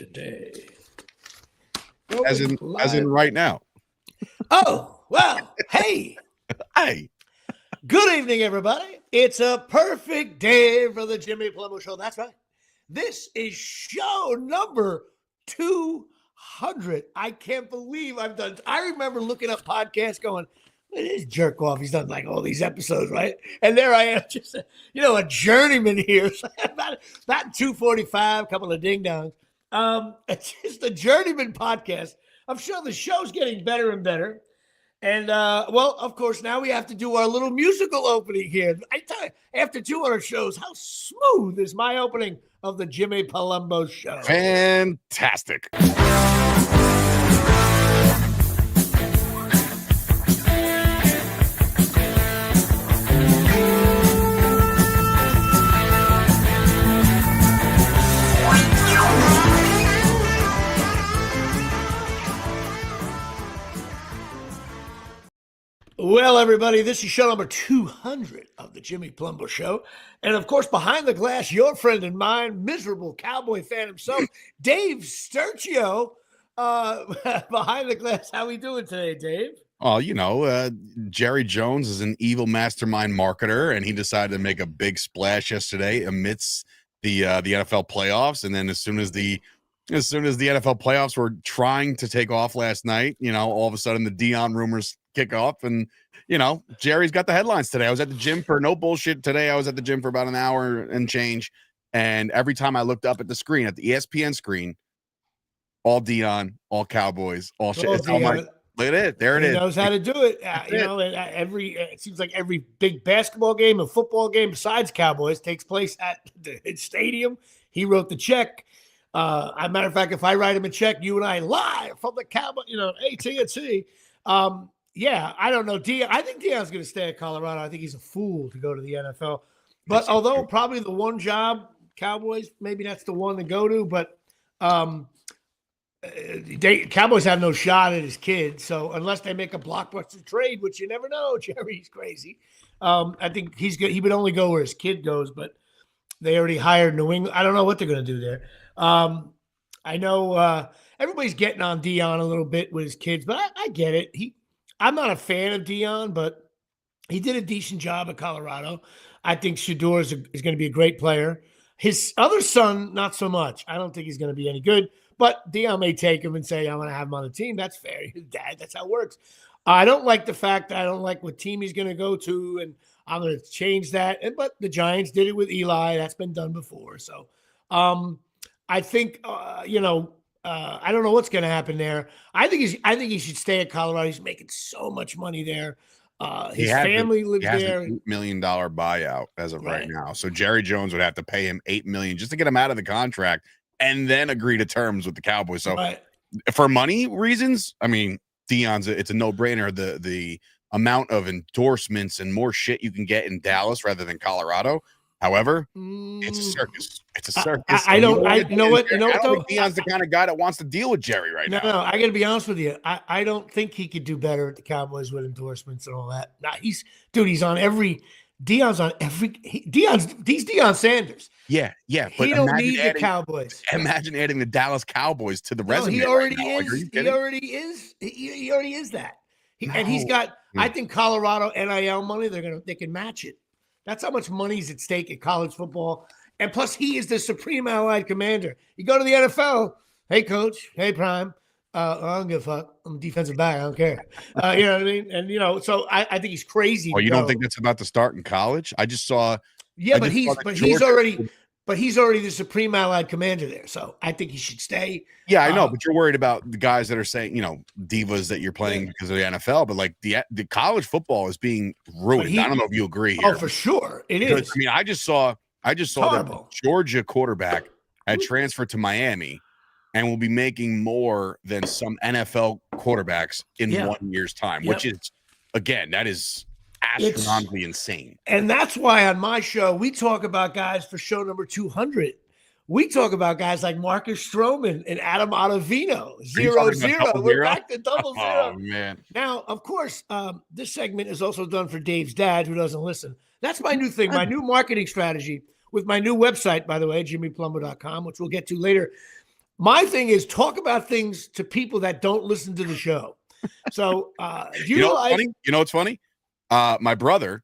today. As in right now. Oh, well, hey. Hey. Good evening, everybody. It's a perfect day for the Jimmy Palumbo Show. That's right. This is show number 200. I can't believe I've done. I remember looking up podcasts going, well, this jerk off. He's done like all these episodes, right? And there I am, just a journeyman here. about 245, a couple of ding dongs. It's just a journeyman podcast. I'm sure the show's getting better and better. And, well, of course, now we have to do our little musical opening here. I tell you, after 200 shows, how smooth is my opening of the Jimmy Palumbo Show? Fantastic. Well, everybody, this is show number 200 of the Jimmy Palumbo Show. And, of course, behind the glass, your friend and mine, miserable Cowboy fan himself, Dave Sturchio. Behind the glass, how we doing today, Dave? Oh, Jerry Jones is an evil mastermind marketer, and he decided to make a big splash yesterday amidst the NFL playoffs. And then as soon as the NFL playoffs were trying to take off last night, all of a sudden the Dion rumors kick off, and Jerry's got the headlines today. I was at the gym for no bullshit today. I was at the gym for about an hour and change, and every time I looked up at the screen, at the ESPN screen, all Dion, all Cowboys, all shit. It's all like, look at it. There it is. He knows how to do it. It seems like every big basketball game and football game besides Cowboys takes place at the stadium. He wrote the check. As a matter of fact, if I write him a check, you and I live from the Cowboy, AT&T. Yeah, I don't know. I think Dion's going to stay at Colorado. I think he's a fool to go to the NFL. But although probably the one job, Cowboys, maybe that's the one to go to. But Cowboys have no shot at his kid. So unless they make a blockbuster trade, which you never know, Jerry's crazy. I think he's good. He would only go where his kid goes. But they already hired New England. I don't know what they're going to do there. I know everybody's getting on Dion a little bit with his kids, but I get it. I'm not a fan of Dion, but he did a decent job at Colorado. I think Shedeur is going to be a great player. His other son, not so much. I don't think he's going to be any good, but Dion may take him and say, I'm going to have him on the team. That's fair. His dad, that's how it works. I don't like the fact that I don't like what team he's going to go to, and I'm going to change that. But the Giants did it with Eli. That's been done before. So I think, I don't know what's going to happen there. I think he should stay at Colorado. He's making so much money there. His family lives there. An $8 million buyout as of right now. So Jerry Jones would have to pay him $8 million just to get him out of the contract and then agree to terms with the Cowboys. So for money reasons, I mean, it's a no-brainer. The amount of endorsements and more shit you can get in Dallas rather than Colorado. However, it's a circus. It's a circus. I don't think Dion's the kind of guy that wants to deal with Jerry right now. No, I got to be honest with you. I don't think he could do better at the Cowboys with endorsements and all that. Nah, he's on every. Dion's on every. He's Deion Sanders. Yeah. But he don't need the Cowboys. Imagine adding the Dallas Cowboys to the resume. He already is. He already is. He already is that. And he's got. I think Colorado NIL money. They can match it. That's how much money's at stake at college football. And plus, he is the supreme allied commander. You go to the NFL, hey, coach, hey, prime. I don't give a fuck. I'm a defensive back. I don't care. You know what I mean? And, so I think he's crazy. Oh, you don't think that's about to start in college? I just saw. Yeah, but he's already the supreme allied commander there. So I think he should stay. Yeah, I know. But you're worried about the guys that are saying, divas that you're playing because of the NFL. But like the college football is being ruined. I don't know if you agree here. Oh, for sure. It is. I mean, I just saw that the Georgia quarterback had transferred to Miami and will be making more than some NFL quarterbacks in 1 year's time, which is, again, that is astronomically insane. And that's why on my show, we talk about guys for show number 200. We talk about guys like Marcus Stroman and Adam Ottavino, 0-0. We're back to 0-0. Oh, man. Now, of course, this segment is also done for Dave's dad, who doesn't listen. That's my new thing, my new marketing strategy with my new website, by the way, jimmypalumbo.com, which we'll get to later. My thing is talk about things to people that don't listen to the show. So you know what's funny? My brother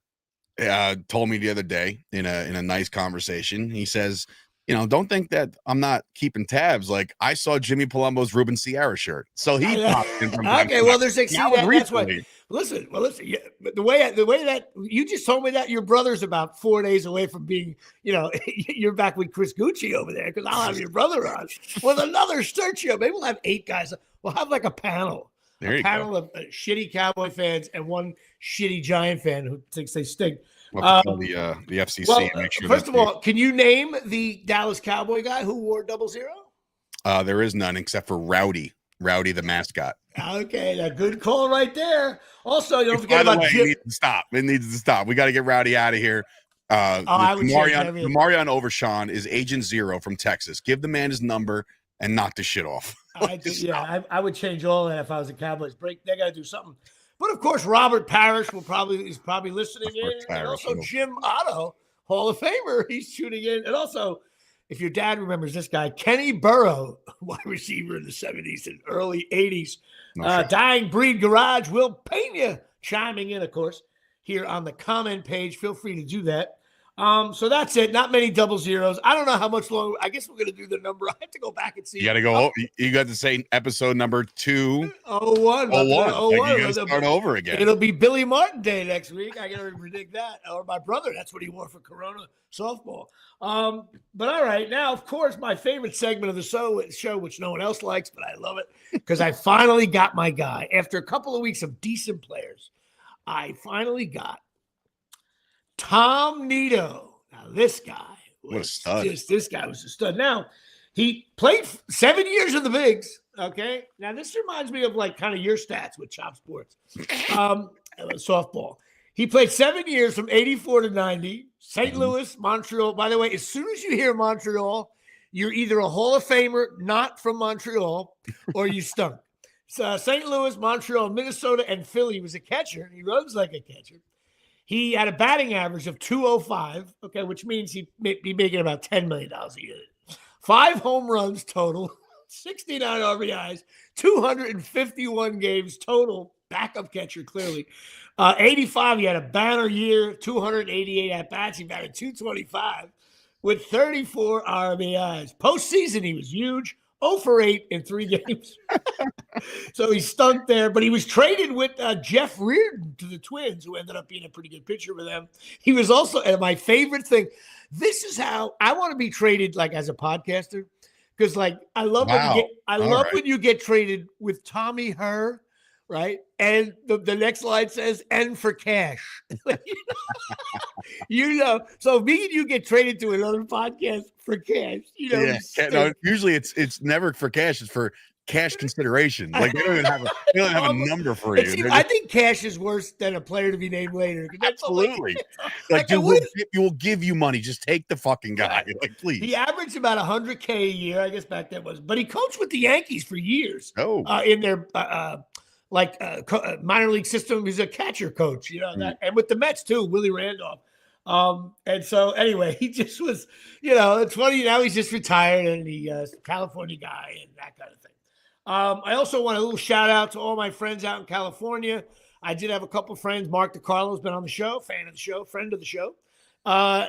told me the other day in a nice conversation. He says, don't think that I'm not keeping tabs. Like, I saw Jimmy Palumbo's Ruben Sierra shirt, so he popped in from time to okay. time. Well, there's like, see that, that's why. Listen. Yeah, but the way that you just told me that your brother's about 4 days away from being, you're back with Chris Gucci over there because I'll have your brother on with another Sturchio. Maybe we'll have 8 guys. We'll have like a panel. A panel of shitty Cowboy fans and one shitty Giant fan who thinks they stink. We'll have to call the FCC. Well, and make sure first of all, can you name the Dallas Cowboy guy who wore 00? There is none except for Rowdy the mascot. Okay, a good call right there. Also, don't forget about Jim. It needs to stop. We got to get Rowdy out of here. Marion Overshawn is Agent Zero from Texas. Give the man his number and knock the shit off. I would change all that if I was a Cowboys. They got to do something. But of course, Robert Parrish is probably listening in, and also Jim Otto, Hall of Famer, he's tuning in, and also, if your dad remembers this guy, Kenny Burrow, wide receiver in the 70s and early 80s, Dying Breed Garage, Will Pena chiming in, of course, here on the comment page. Feel free to do that. So that's it. Not many 00s. I don't know how much longer. I guess we're going to do the number. I have to go back and see. You got to go. You got to say episode number 201. You got to start over again. It'll be Billy Martin Day next week. I got to predict that. Or my brother. That's what he wore for Corona softball. But all right. Now, of course, my favorite segment of the show, which no one else likes, but I love it because I finally got my guy. After a couple of weeks of decent players, I finally got Tom Nito. Now, this guy was this guy was a stud. Now, he played 7 years in the bigs. Okay. Now, this reminds me of like kind of your stats with Chop Sports. Softball. He played 7 years from 84 to 90. St. Louis, Montreal. By the way, as soon as you hear Montreal, you're either a Hall of Famer not from Montreal or you stunk. So St. Louis, Montreal, Minnesota, and Philly. He was a catcher. He runs like a catcher. He had a batting average of 205, okay, which means he'd be making about $10 million a year. 5 home runs total, 69 RBIs, 251 games total, backup catcher clearly. 85, he had a banner year, 288 at-bats. He batted 225 with 34 RBIs. Postseason, he was huge. 0 for 8 in 3 games. So he stunk there, but he was traded with Jeff Reardon to the Twins, who ended up being a pretty good pitcher for them. He was also, and my favorite thing, this is how I want to be traded like as a podcaster, because like I love when you get traded with Tommy Herr, right? And the next line says, "and for cash." So me and you get traded to another podcast for cash. Usually it's never for cash, it's for cash consideration. Like they don't even have a number for you. I think cash is worse than a player to be named later. Absolutely. You will give you money. Just take the fucking guy. Like, please. He averaged about $100K a year, I guess back then but he coached with the Yankees for years. In their minor league system. He's a catcher coach, and with the Mets too, Willie Randolph. And so anyway, he just was, it's funny. Now he's just retired and he's a California guy and that kind of thing. I also want a little shout out to all my friends out in California. I did have a couple of friends. Mark DiCarlo's been on the show, fan of the show, friend of the show.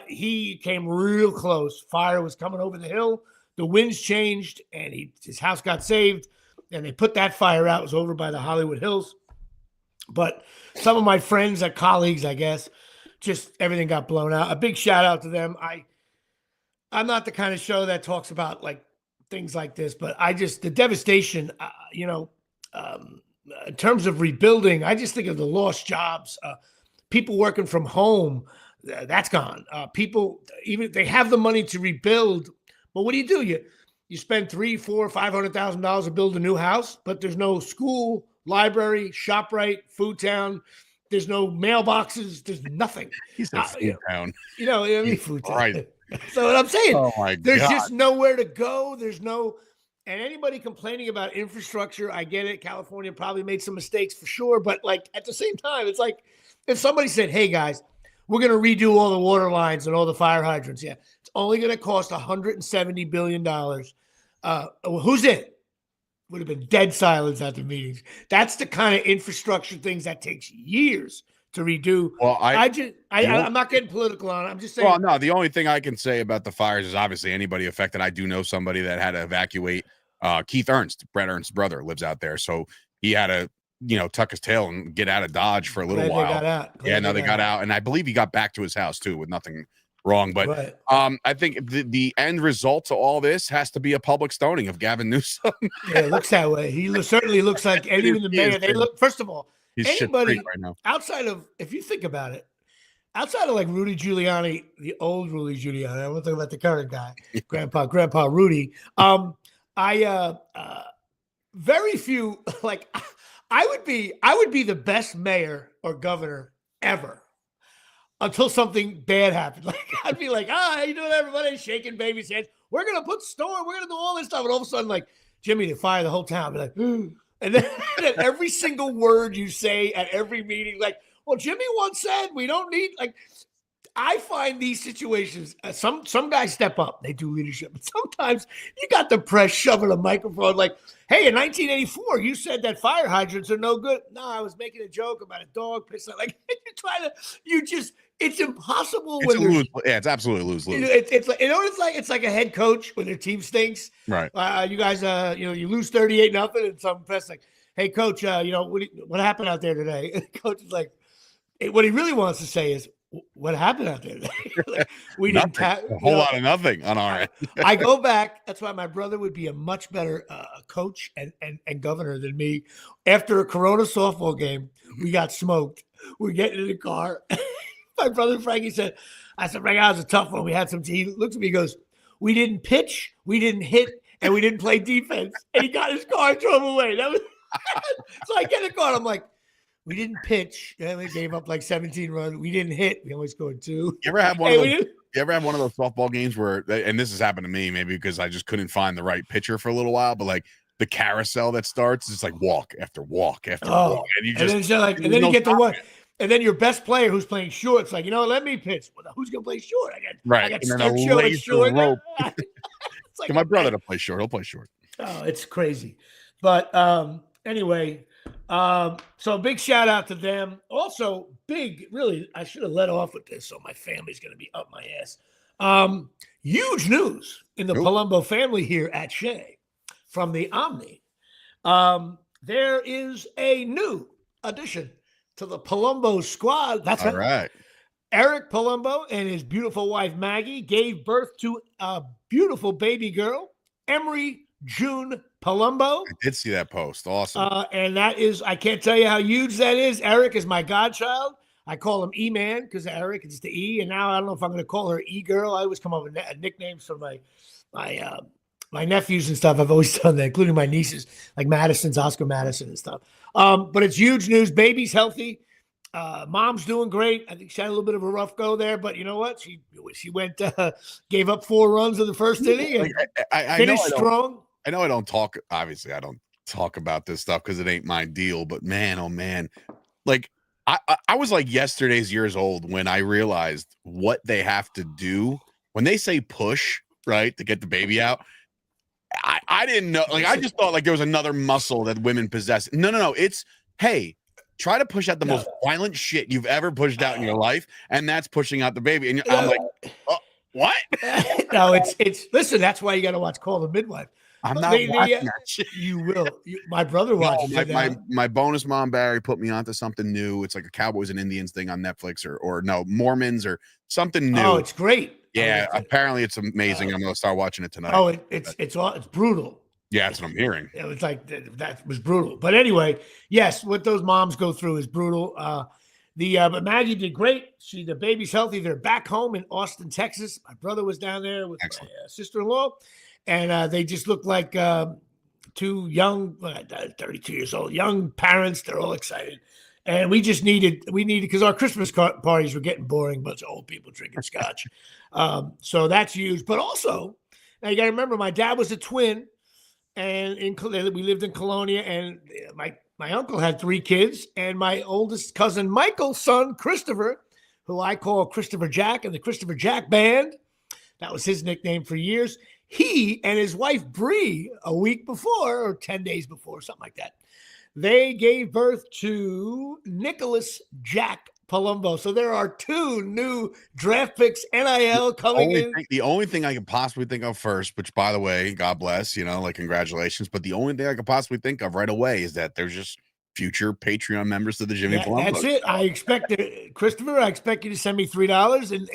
He came real close. Fire was coming over the hill. The winds changed and his house got saved. And they put that fire out. It was over by the Hollywood Hills. But some of my friends and colleagues, I guess, just everything got blown out. A big shout out to them. I'm not the kind of show that talks about like things like this, but the devastation, in terms of rebuilding, I just think of the lost jobs, people working from home, that's gone. People, even they have the money to rebuild, but what do? You spend $300,000, $400,000, $500,000 to build a new house, but there's no school, library, ShopRite, Food Town. There's no mailboxes. There's nothing. He said Food Town. Food Town. Right. So what I'm saying, oh my there's God. Just nowhere to go. And anybody complaining about infrastructure, I get it. California probably made some mistakes for sure. But like at the same time, it's like if somebody said, "Hey guys, we're going to redo all the water lines and all the fire hydrants." Yeah, it's only going to cost $170 billion. Who's in? Would have been dead silence at the meetings. That's the kind of infrastructure things that takes years to redo. Well, I'm not getting political on it. I'm just saying. Well, no, the only thing I can say about the fires is obviously anybody affected. I do know somebody that had to evacuate. Keith Ernst, Brett Ernst's brother, lives out there, so he had to, tuck his tail and get out of Dodge for a little while. They got out. They got out, and I believe he got back to his house too with nothing wrong. But right. I think the end result to all this has to be a public stoning of Gavin Newsom. Yeah, it looks that way. He certainly looks like, and even the mayor. They look. First of all, he's anybody shit right now. Outside of, if you think about it, outside of like Rudy Giuliani, the old Rudy Giuliani, I want to talk about the current guy, Grandpa Rudy. Very few, like, I would be the best mayor or governor ever until something bad happened. Like, I'd be like, how you doing, everybody? Shaking baby's hands. We're going to put storm. We're going to do all this stuff. And all of a sudden, like, Jimmy, to fire the whole town. Be like, and then every single word you say at every meeting, like, well, Jimmy once said we don't need, like, I find these situations, some guys step up, they do leadership, but sometimes you got the press shoving a microphone like, hey, in 1984, you said that fire hydrants are no good. No, I was making a joke about a dog pissing. Like, it's impossible. It's absolutely lose-lose. It's like a head coach when their team stinks. Right. You guys, you lose 38-0 and some press like, hey, coach, what happened out there today? And the coach is like, what he really wants to say is, what happened out there? Like, we didn't a whole lot of nothing on our end. I go back. That's why my brother would be a much better coach and governor than me. After a Corona softball game, we got smoked. We're getting in the car. My brother Frankie said, Frankie, that was a tough one. We had some. He looks at me, he goes, we didn't pitch, we didn't hit, and we didn't play defense. And he got his car and drove away. That was so I get in the car. I'm like, we didn't pitch. And we gave up like 17 runs. We didn't hit. We only scored 2. You ever have one of those? You ever have one of those softball games where, and this has happened to me, maybe because I just couldn't find the right pitcher for a little while, but like the carousel that starts, it's like walk after walk after walk, and you just and then you get the one, and then your best player who's playing short, it's like, let me pitch. Well, who's gonna play short? I got Sturchio at short. Like, my brother to play short. He'll play short. Oh, it's crazy, but anyway. So big shout out to them. Also, really, I should have let off with this, so my family's going to be up my ass. Huge news in the Palumbo family here at Shea from the Omni. There is a new addition to the Palumbo squad. That's right. Eric Palumbo and his beautiful wife, Maggie, gave birth to a beautiful baby girl, Emery June Palumbo. I did see that post. Awesome. And that is, I can't tell you how huge that is. Eric is my godchild. I call him E-Man because Eric is the E. And now I don't know if I'm going to call her E-Girl. I always come up with nicknames for my nephews and stuff. I've always done that, including my nieces, like Madison's, Oscar Madison and stuff. But it's huge news. Baby's healthy. Mom's doing great. I think she had a little bit of a rough go there, but you know what? She went, gave up 4 runs in the first inning and finished strong. I know I don't talk about this stuff because it ain't my deal, but man, oh man, like I was like yesterday's years old when I realized what they have to do when they say push, right, to get the baby out. I didn't know, like, I just thought like there was another muscle that women possess. No. It's, hey, try to push out the most violent shit you've ever pushed out in your life, and that's pushing out the baby. And I'm like, oh, what? No, it's listen, that's why you got to watch Call the Midwife. I'm not watching that shit. You will. My brother watches my bonus mom Barry put me onto something new. It's like a Cowboys and Indians thing on Netflix, or no, Mormons or something new. Oh, it's great. Yeah, apparently it's amazing. I'm gonna start watching it tonight. Oh, it's brutal. Yeah, that's what I'm hearing. It was like that was brutal. But anyway, yes, what those moms go through is brutal. But Maggie did great. The baby's healthy. They're back home in Austin, Texas. My brother was down there with my sister-in-law. And they just look like 2 young, 32 years old, young parents. They're all excited. And we needed, because our Christmas parties were getting boring, bunch of old people drinking scotch. So that's huge. But also, now you got to remember, my dad was a twin. And we lived in Colonia. And my uncle had 3 kids. And my oldest cousin, Michael's son, Christopher, who I call Christopher Jack and the Christopher Jack Band. That was his nickname for years. he and his wife Bree, a week before or 10 days before, something like that, they gave birth to Nicholas Jack Palumbo. So there are 2 new draft picks, NIL coming in. The only thing I could possibly think of first, which by the way, God bless, like congratulations. But the only thing I could possibly think of right away is that there's just future Patreon members to the Jimmy Palumbo. That's it. I expect it, Christopher. I expect you to send me $3 in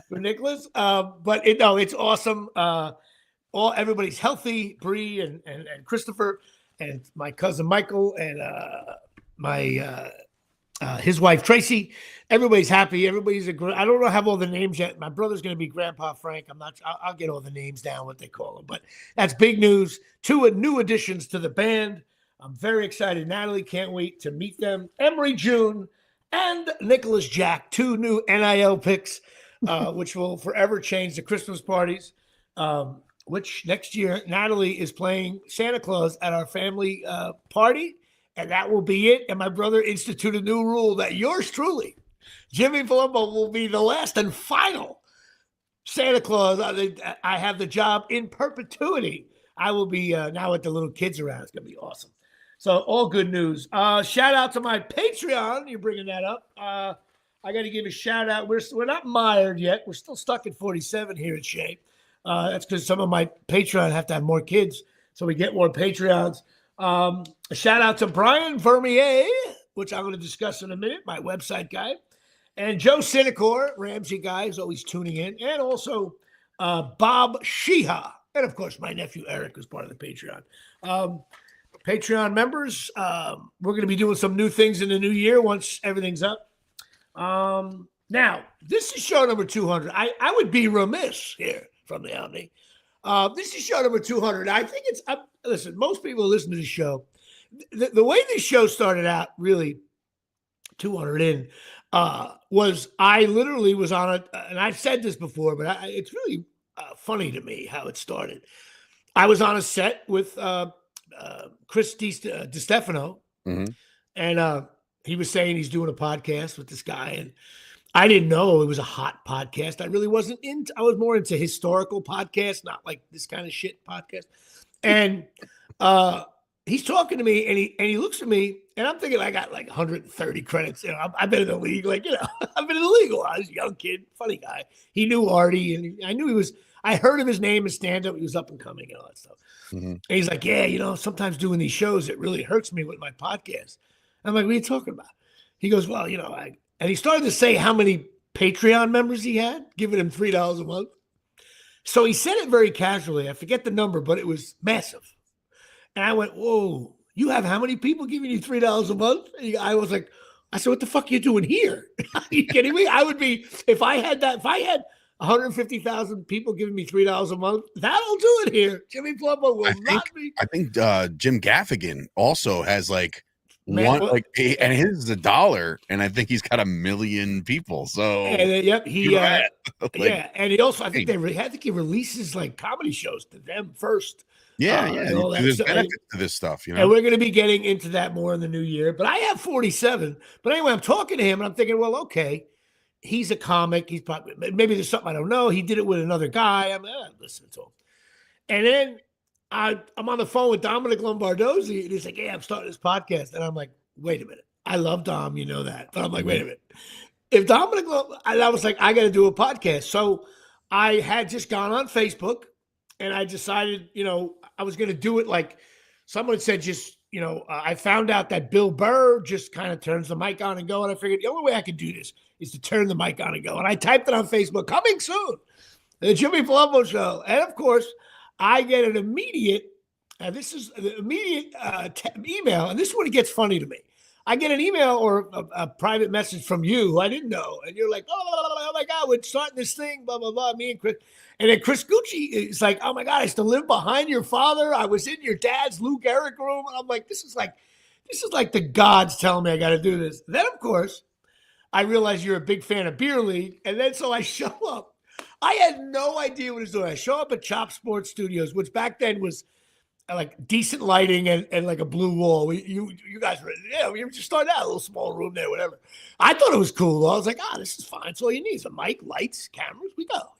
for Nicholas. But it's awesome. Everybody's healthy. Bree and Christopher and my cousin Michael and his wife Tracy. Everybody's happy. I don't have all the names yet. My brother's going to be Grandpa Frank. I'll get all the names down, what they call them. But that's big news. 2 new additions to the band. I'm very excited. Natalie can't wait to meet them. Emery June and Nicholas Jack, 2 new NIL picks, which will forever change the Christmas parties. Which next year, Natalie is playing Santa Claus at our family party, and that will be it. And my brother instituted a new rule that yours truly, Jimmy Palumbo, will be the last and final Santa Claus. I have the job in perpetuity. I will be now with the little kids around. It's going to be awesome. So all good news. Shout out to my Patreon. You're bringing that up. I got to give a shout out. We're not mired yet. We're still stuck at 47 here at Shea. That's because some of my Patreon have to have more kids, so we get more Patreons. A shout out to Brian Vermier, which I'm going to discuss in a minute, my website guy, and Joe Sinecor, Ramsey guy, is always tuning in, and also Bob Sheeha, and of course my nephew Eric is part of the Patreon. Patreon members, we're going to be doing some new things in the new year once everything's up. Now, this is show number 200. I would be remiss here from the Omni. This is show number 200. I think it's up. Listen, most people listen to the show. The way this show started out, really 200 in, was I literally was on it, and I've said this before, but it's really funny to me how it started. I was on a set with Chris DiStefano, and he was saying he's doing a podcast with this guy, and I didn't know it was a hot podcast. I really wasn't into. I was more into historical podcasts, not like this kind of shit podcast. And he's talking to me, and he looks at me, and I'm thinking I got like 130 credits. I've been in the league, I've been in the league a while. I was a young kid, funny guy. He knew Artie, and I knew he was. I heard of his name and stand up. He was up and coming and all that stuff. And he's like, yeah, sometimes doing these shows, it really hurts me with my podcast. I'm like, what are you talking about? He goes, well, and he started to say how many Patreon members he had, giving him $3 a month. So he said it very casually. I forget the number, but it was massive. And I went, whoa, you have how many people giving you $3 a month? And I said, what the fuck are you doing here? Are you kidding me? I would be, if I had 150,000 people giving me $3 a month, that'll do it here. Jimmy Palumbo will not be. I think Jim Gaffigan also has like Man, one, and his is $1, and I think he's got 1 million people. So yep, and he also, I think he releases like comedy shows to them first. There's benefits to this stuff, And we're going to be getting into that more in the new year. But I have 47. But anyway, I'm talking to him, and I'm thinking, well, okay, he's a comic. He's probably, maybe there's something I don't know. He did it with another guy. I'm listening to him, and then I'm on the phone with Dominic Lombardozzi, and he's like, hey, I'm starting this podcast. And I'm like, wait a minute. I love Dom, you know that. But I'm like, wait a minute. If Dominic, I was like, I got to do a podcast. So I had just gone on Facebook, and I decided, I was going to do it like someone said, I found out that Bill Burr just kind of turns the mic on and go. And I figured the only way I could do this is to turn the mic on and go. And I typed it on Facebook, coming soon, the Jimmy Palumbo Show. And of course, I get an immediate, email, and this is when it gets funny to me. I get an email or a private message from you who I didn't know, and you're like, oh my God, we're starting this thing, blah, blah, blah, me and Chris. And then Chris Gucci is like, oh my God, I used to live behind your father. I was in your dad's Lou Gehrig room. And I'm like, this is like the gods telling me I got to do this. Then, of course, I realize you're a big fan of Beer League. And then so I show up. I had no idea what he was doing. I show up at Chop Sports Studios, which back then was like decent lighting and like a blue wall. You guys were, we were just starting out, a little small room there, whatever. I thought it was cool. I was like, this is fine. So all you need is a mic, lights, cameras, we go,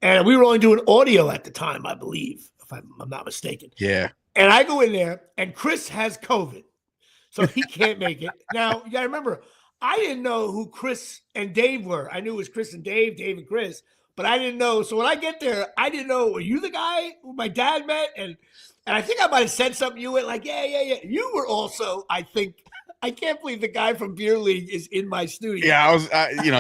And we were only doing audio at the time, I believe, if I'm not mistaken. Yeah. And I go in there, and Chris has COVID, so he can't make it. Now, you got to remember, I didn't know who Chris and Dave were. I knew it was Chris and Dave and Chris, but I didn't know. So when I get there, I didn't know, were you the guy who my dad met? And I think I might have said something. You went like, yeah. You were also, I think, I can't believe the guy from Beer League is in my studio. Yeah, I was, you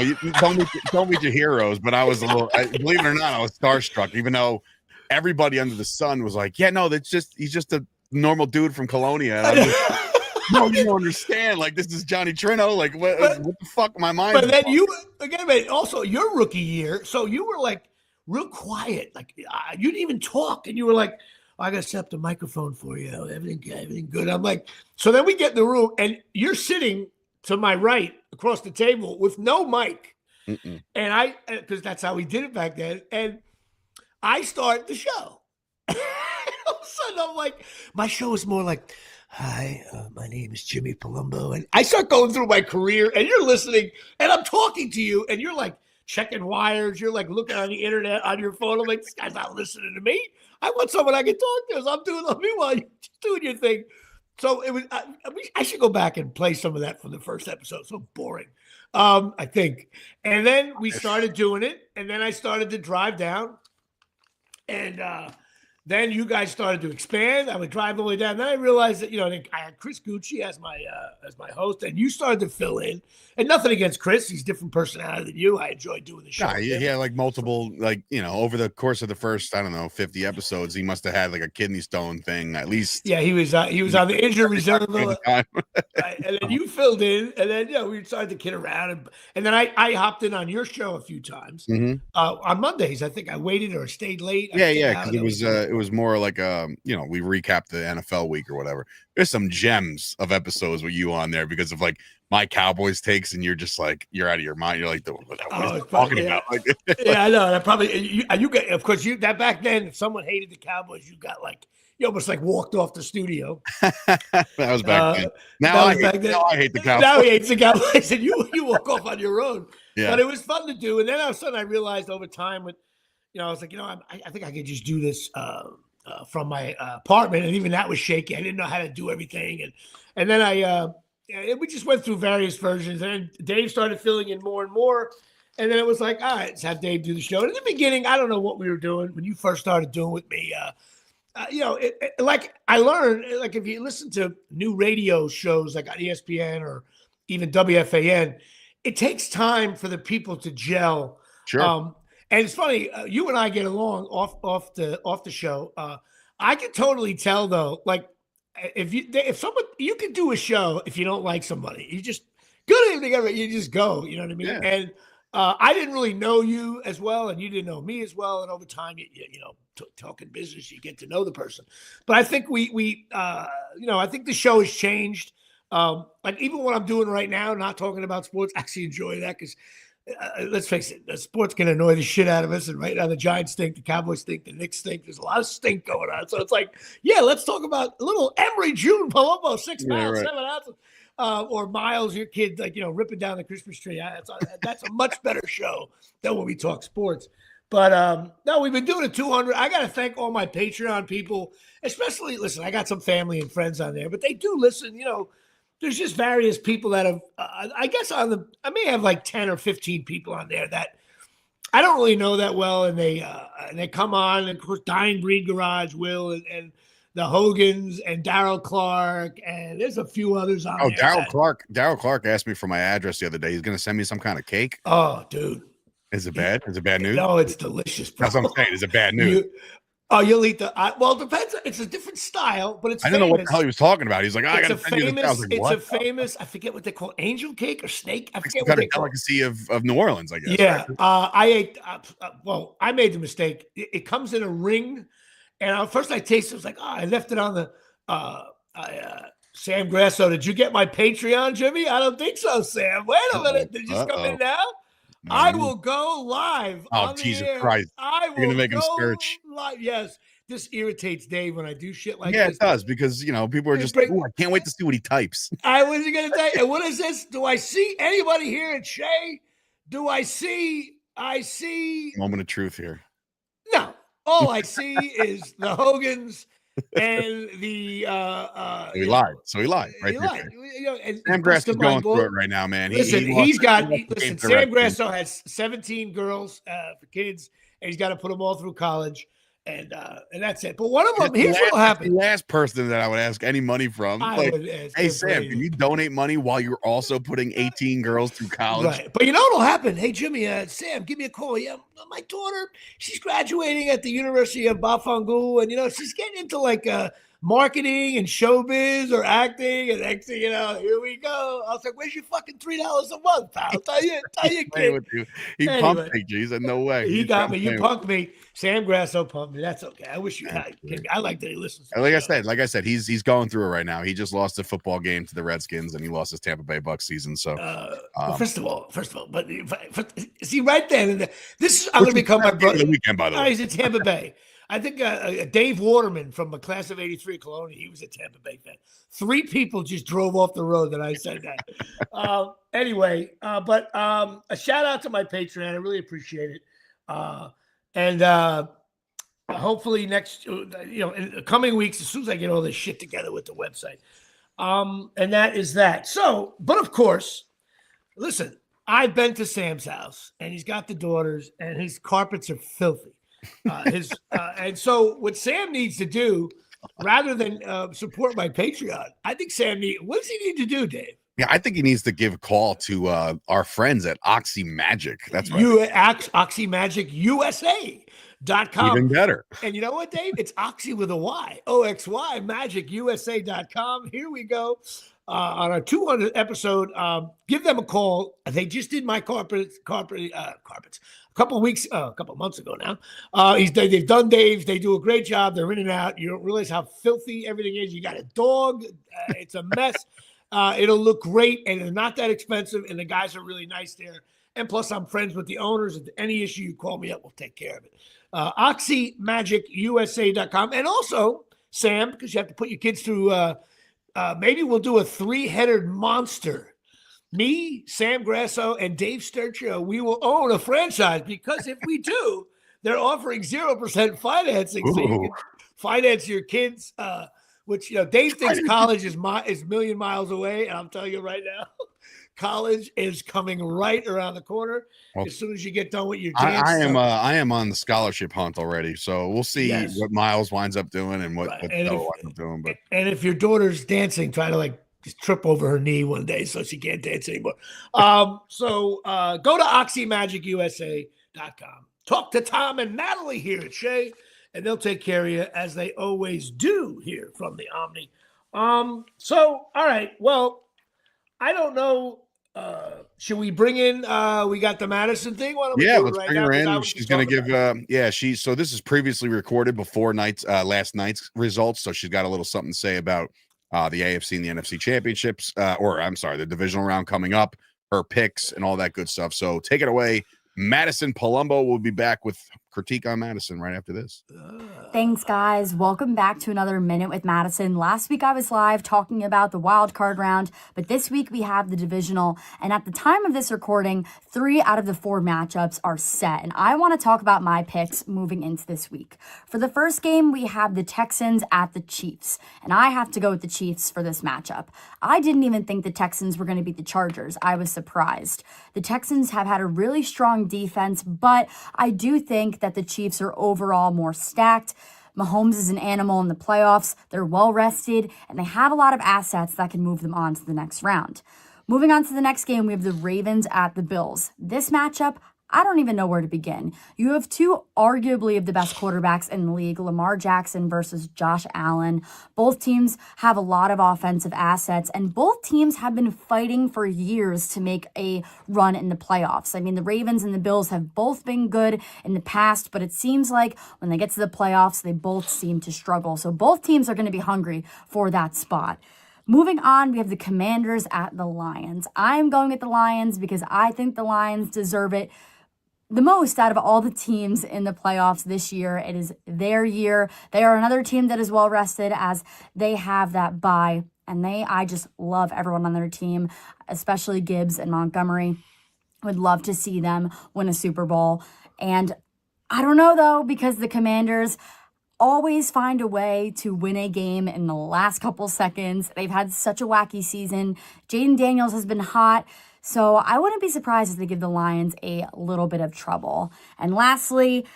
don't meet your heroes, but I was a little, believe it or not, I was starstruck, even though everybody under the sun was like, yeah, no, he's just a normal dude from Colonia. And I'm just, no, you don't understand. Like, this is Johnny Trino. Like, what the fuck? My mind. But then also your rookie year, so you were like real quiet. Like, you didn't even talk, and you were like, I got to set up the microphone for you. Everything good. I'm like, so then we get in the room, and you're sitting to my right across the table with no mic. Mm-mm. And because that's how we did it back then. And I start the show. All of a sudden, I'm like, my show is more like, hi, my name is Jimmy Palumbo. And I start going through my career, and you're listening, and I'm talking to you, and you're like checking wires. You're like looking on the internet on your phone. I'm like, this guy's not listening to me. I want someone I can talk to. So I'm doing it. Meanwhile, you're just doing your thing. So it was. I should go back and play some of that from the first episode. So boring, I think. And then we started doing it, and then I started to drive down, and then you guys started to expand. I would drive all the way down. Then I realized that I had Chris Gucci as my host, and you started to fill in. And nothing against Chris; he's a different personality than you. I enjoy doing the show. Yeah, he had like multiple, over the course of the first, 50 episodes, he must have had like a kidney stone thing at least. Yeah, he was on the injured reserve, and then you filled in, and then we started to kid around, and then I hopped in on your show a few times on Mondays. I think I waited or stayed late. Yeah, because it was more like we recapped the NFL week or whatever. There's some gems of episodes with you on there because of like my Cowboys takes, and you're just like, you're out of your mind. You're like, what are you talking about? Like, yeah, I know. That probably you got, of course, that back then, if someone hated the Cowboys, you almost like walked off the studio. That was back then. Now I hate the Cowboys. Now he hates the Cowboys, and you walk off on your own. Yeah. But it was fun to do. And then all of a sudden I realized over time I was like, I think I could just do this from my apartment. And even that was shaky. I didn't know how to do everything. And then we just went through various versions. And then Dave started filling in more and more. And then it was like, all right, let's have Dave do the show. And in the beginning, I don't know what we were doing when you first started doing with me. Like I learned, like if you listen to new radio shows like on ESPN or even WFAN, it takes time for the people to gel. Sure. And it's funny, you and I get along off the show. I can totally tell though, like if someone, you can do a show if you don't like somebody, you just good evening, everybody. You just go. You know what I mean? Yeah. And I didn't really know you as well, and you didn't know me as well. And over time, talking business, you get to know the person. But I think I think the show has changed. Like even what I'm doing right now, not talking about sports, I actually enjoy that because let's face it, the sports can annoy the shit out of us. And right now, the Giants stink, the Cowboys stink, the Knicks stink. There's a lot of stink going on. So it's like, yeah, let's talk about a little Emery June Palumbo, 6 pounds, 7 ounces. Or Miles, your kid, ripping down the Christmas tree. That's a much better show than when we talk sports. But no, we've been doing it 200. I got to thank all my Patreon people, especially, listen, I got some family and friends on there, but they do listen. There's just various people that have, I guess I may have like 10 or 15 people on there that I don't really know that well. And they come on, and of course, Dying Breed Garage, Will, and the Hogans and Daryl Clark, and there's a few others on there. Daryl Clark asked me for my address the other day. He's going to send me some kind of cake. Oh, dude. Is it bad? Is it bad news? No, it's delicious, bro. That's what I'm saying. Is it bad news? You'll eat well, it depends. It's a different style, but it's I don't know what the hell he was talking about. He's like, I got to send you the. I was like, what? It's a famous, I forget what they call angel cake or snake. I forget what they call it. Delicacy of New Orleans, I guess. Yeah. Right? I ate, I made the mistake. It comes in a ring. And first I tasted it, I was like, I left it on the Sam Grasso. Did you get my Patreon, Jimmy? I don't think so, Sam. Wait a minute. Did you just come in now? I will go live. Oh, Jesus Christ. I will You're going to make him search. Live. Yes. This irritates Dave when I do shit like this. Yeah, this. it does, because, people are just like, I can't wait to see what he types. I was going to say, and what is this? Do I see anybody here at Shea? I see Moment of truth here. all I see is the Hogans and the So he lied right he there. lied. And Sam Grass is busted my going through it ball. right now, man. Listen, he lost, he's got he lost the game listen. to the Sam Redskins. Grasso has 17 girls for kids, and he's got to put them all through college, and that's it. But one of them, here's what will That's the happen. last person that I would ask any money from. I Like, would ask hey him for Sam, can anything. you donate money while you're also putting 18 girls through college? Right. But you know what'll happen? Hey, Jimmy, Sam, give me a call. Yeah, my daughter, she's graduating at the University of Bafangul, and, she's getting into like marketing and showbiz or acting. And next thing you know, here we go. I was like, where's your fucking $3 a month, pal? Tell you, kid. He Anyway. pumped me, G. He said, no way. He got me. You punked me. Sam Grasso punked me. That's okay. I wish you had. I like that he listens to Like I said, he's going through it right now. He just lost a football game to the Redskins, and he lost his Tampa Bay Bucs season. So, well, first of all, but see right then, this is I'm going to become my brother. The weekend, by the way, he's in Tampa Bay. I think Dave Waterman from the class of '83 Colonia, he was a Tampa Bay fan. 3 people just drove off the road that I said that. Anyway, but a shout out to my Patreon. I really appreciate it. And hopefully next, in the coming weeks, as soon as I get all this shit together with the website. And that is that. So, but of course, listen, I've been to Sam's house and he's got the daughters and his carpets are filthy. And so what Sam needs to do, rather than support my Patreon, I think what does he need to do, Dave? Yeah, I think he needs to give a call to our friends at Oxy Magic. That's right. Oxy Magic USA.com. Even better. And you know what, Dave? It's Oxy with a Y. OXY, MagicUSA.com. Here we go. On our 200th episode, give them a call. They just did my carpets a couple months ago now. They've done Dave's. They do a great job. They're in and out. You don't realize how filthy everything is. You got a dog. It's a mess. It'll look great, and they're not that expensive, and the guys are really nice there. And plus, I'm friends with the owners. If any issue, you call me up. We'll take care of it. OxyMagicUSA.com. And also, Sam, because you have to put your kids through, maybe we'll do a 3-headed monster. Me, Sam Grasso, and Dave Sturchio, we will own a franchise because if we do, they're offering 0% financing. So you can finance your kids, which, Dave thinks college is a million miles away. And I'm telling you right now, college is coming right around the corner. Well, as soon as you get done with your dance. I am on the scholarship hunt already. So we'll see what Miles winds up doing and what Stella winds up doing. But and if your daughter's dancing, try to just trip over her knee one day so she can't dance anymore. So go to OxyMagicUSA.com. Talk to Tom and Natalie here at Shea, and they'll take care of you as they always do here from the Omni. So, all right. Well, I don't know. Should we bring in? We got the Madison thing. Why don't we do let's right bring now? her in. She's going to give. So this is previously recorded before last night's results. So she's got a little something to say about the AFC and the NFC championships, the divisional round coming up, her picks and all that good stuff. So take it away. Madison Palumbo will be back with critique on Madison right after this. Thanks, guys. Welcome back to another Minute with Madison. Last week I was live talking about the wild card round, but this week we have the divisional. And at the time of this recording, 3 out of the 4 matchups are set. And I want to talk about my picks moving into this week. For the first game, we have the Texans at the Chiefs. And I have to go with the Chiefs for this matchup. I didn't even think the Texans were going to beat the Chargers. I was surprised. The Texans have had a really strong defense, but I do think that the Chiefs are overall more stacked. Mahomes is an animal in the playoffs. They're well rested, and they have a lot of assets that can move them on to the next round. Moving on to the next game, we have the Ravens at the Bills. This matchup, I don't even know where to begin. You have 2 arguably of the best quarterbacks in the league, Lamar Jackson versus Josh Allen. Both teams have a lot of offensive assets, and both teams have been fighting for years to make a run in the playoffs. I mean, the Ravens and the Bills have both been good in the past, but it seems like when they get to the playoffs, they both seem to struggle. So both teams are going to be hungry for that spot. Moving on, we have the Commanders at the Lions. I'm going with the Lions because I think the Lions deserve it the most out of all the teams in the playoffs this year. It is their year. They are another team that is well rested as they have that bye. And I just love everyone on their team, especially Gibbs and Montgomery. Would love to see them win a Super Bowl. And I don't know though, because the Commanders always find a way to win a game in the last couple seconds. They've had such a wacky season. Jaden Daniels has been hot. So I wouldn't be surprised if they give the Lions a little bit of trouble. And lastly,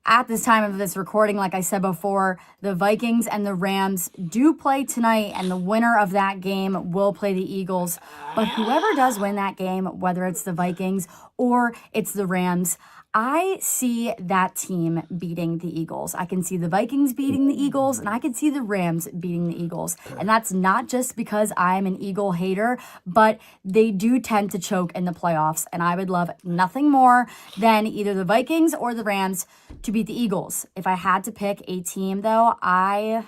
at this time of this recording, like I said before, the Vikings and the Rams do play tonight, and the winner of that game will play the Eagles. But whoever does win that game, whether it's the Vikings or it's the Rams, I see that team beating the Eagles. I can see the Vikings beating the Eagles, and I can see the Rams beating the Eagles. And that's not just because I'm an Eagle hater, but they do tend to choke in the playoffs. And I would love nothing more than either the Vikings or the Rams to beat the Eagles. If I had to pick a team, though, my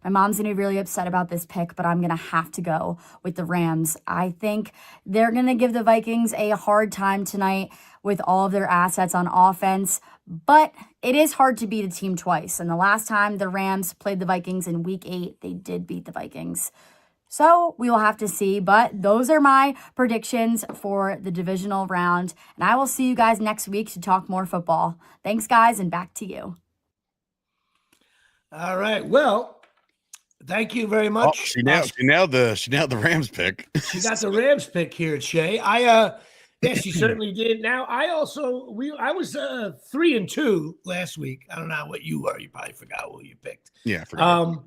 mom's going to be really upset about this pick, but I'm going to have to go with the Rams. I think they're going to give the Vikings a hard time tonight with all of their assets on offense, but it is hard to beat a team twice. And the last time the Rams played the Vikings in Week 8, they did beat the Vikings. So we will have to see, but those are my predictions for the divisional round. And I will see you guys next week to talk more football. Thanks, guys, and back to you. All right. Well, thank you very much. She nailed the Rams pick. She got the Rams pick here, Shay. Yes, she certainly did. Now, I was 3-2 last week. I don't know what you were. You probably forgot what you picked. Yeah, I forgot.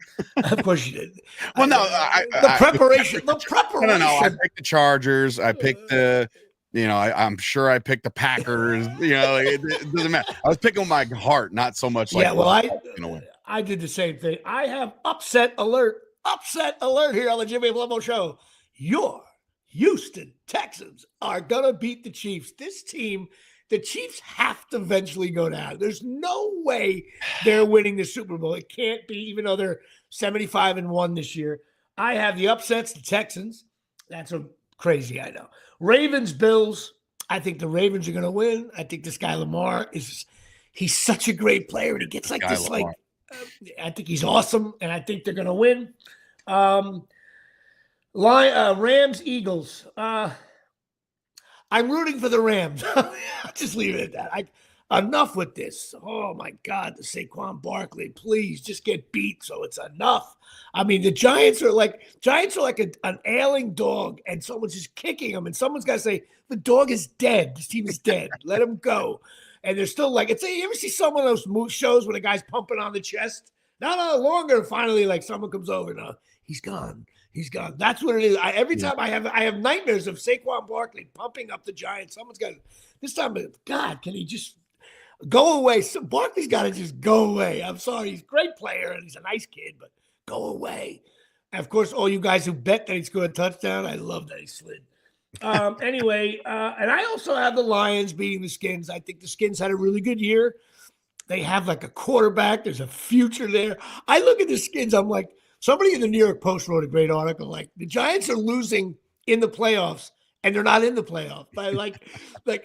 Of course you did. Well, the preparation. No, I picked the Chargers. I picked the. I'm sure I picked the Packers. It doesn't matter. I was picking with my heart, not so much. I did the same thing. I have upset alert here on the Jimmy Palumbo Show. Your Houston Texans are going to beat the Chiefs. This team, the Chiefs have to eventually go down. There's no way they're winning the Super Bowl. It can't be, even though they're 75-1 this year. I have the upsets, the Texans. That's crazy, I know. Ravens, Bills. I think the Ravens are going to win. I think this guy Lamar he's such a great player, and he gets like this, Lamar. I think he's awesome, and I think they're going to win. Rams, Eagles. I'm rooting for the Rams. I'll just leave it at that. Enough with this. Oh, my God, the Saquon Barkley. Please just get beat so it's enough. I mean, the Giants are like an ailing dog, and someone's just kicking them, and someone's got to say, the dog is dead. This team is dead. Let him go. And they're still like, you ever see some of those shows when a guy's pumping on the chest? No longer. Finally, like someone comes over. No, he's gone. He's gone. That's what it is. Every time I have nightmares of Saquon Barkley pumping up the Giants. Someone's got this time. God, can he just go away? So Barkley's got to just go away. I'm sorry. He's a great player and he's a nice kid, but go away. And of course, all you guys who bet that he scored a touchdown, I love that he slid. Anyway, and I also have the Lions beating the Skins. I think the Skins had a really good year. They have like a quarterback. There's a future there. I look at the Skins. I'm like, somebody in the New York Post wrote a great article. Like, the Giants are losing in the playoffs, and they're not in the playoffs. But like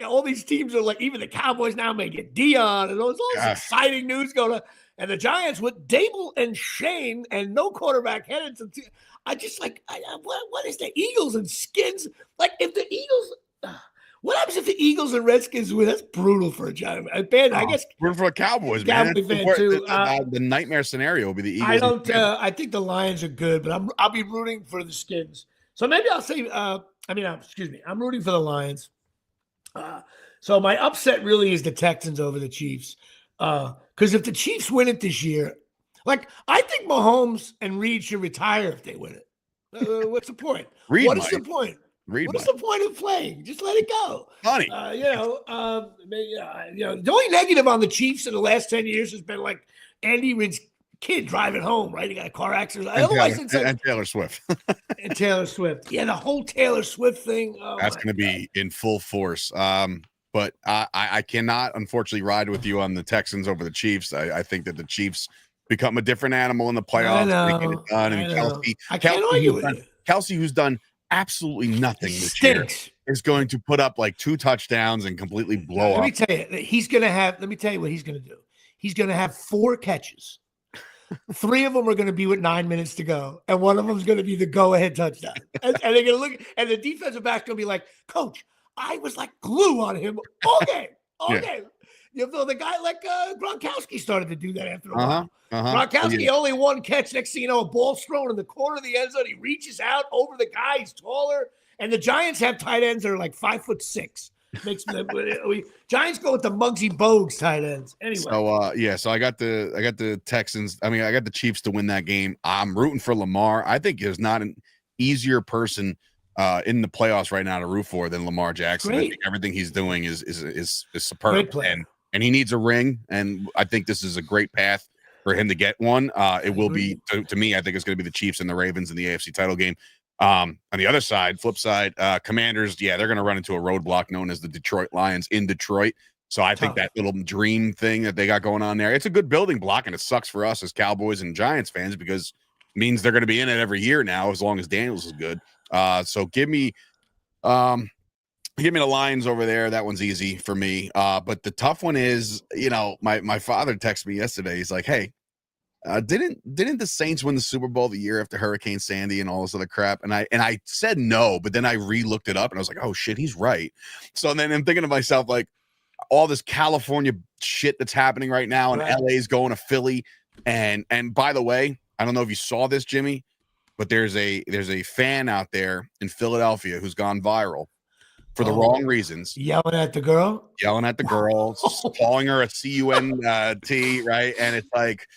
all these teams are like, even the Cowboys now may get Dion, and all this exciting news going on. And the Giants with Dable and Shane and no quarterback headed to. I just like, what is the Eagles and Skins? Like, if the Eagles, what happens if the Eagles and Redskins win? That's brutal for a Giant. I guess we're for the Cowboys, man. The nightmare scenario will be the Eagles. I think the Lions are good, but I'll be rooting for the Skins. So maybe I'll say, I'm rooting for the Lions. So my upset really is the Texans over the Chiefs. Because if the Chiefs win it this year, like, I think Mahomes and Reed should retire if they win it. What's the point? What is the point of playing? Just let it go. Honey. The only negative on the Chiefs in the last 10 years has been like Andy Reid's kid driving home, right? He got a car accident. And Taylor Swift. And Taylor Swift. Yeah, the whole Taylor Swift thing. That's going to be in full force. But I cannot, unfortunately, ride with you on the Texans over the Chiefs. I think that the Chiefs become a different animal in the playoffs. They get it done. And Kelsey, who's done absolutely nothing this year, is going to put up like 2 touchdowns and completely blow up. Let me tell you what he's going to do. He's going to have 4 catches. 3 of them are going to be with 9 minutes to go, and one of them is going to be the go-ahead touchdown. And they're going to look, and the defensive back's going to be like, Coach, I was like glue on him all game. You know, the guy like Gronkowski started to do that after a while. Gronkowski Yeah. only one catch. Next thing you know, a ball's thrown in the corner of the end zone. He reaches out over the guy. He's taller. And the Giants have tight ends that are like 5'6". Makes them Giants go with the Muggsy Bogues tight ends. Anyway. So I got the Texans. I mean, I got the Chiefs to win that game. I'm rooting for Lamar. I think there's not an easier person in the playoffs right now to root for than Lamar Jackson. I think everything he's doing is superb. And he needs a ring. And I think this is a great path for him to get one. It will be to me. I think it's going to be the Chiefs and the Ravens in the AFC title game. On the other side, flip side, Commanders, they're going to run into a roadblock known as the Detroit Lions in Detroit. So I think that little dream thing that they got going on there, it's a good building block, and it sucks for us as Cowboys and Giants fans because it means they're going to be in it every year now as long as Daniels is good. So give me the Lions over there. That one's easy for me. But the tough one is, my father texted me yesterday. He's like, hey, didn't the Saints win the Super Bowl the year after Hurricane Sandy and all this other crap? And I said no, but then I re-looked it up and I was like, oh shit, he's right. So then I'm thinking to myself, like, all this California shit that's happening right now, and LA's going to Philly. And by the way, I don't know if you saw this, Jimmy, but there's a fan out there in Philadelphia who's gone viral for the wrong reasons. Yelling at the girl, calling her a C-U-N-T, right? And it's like,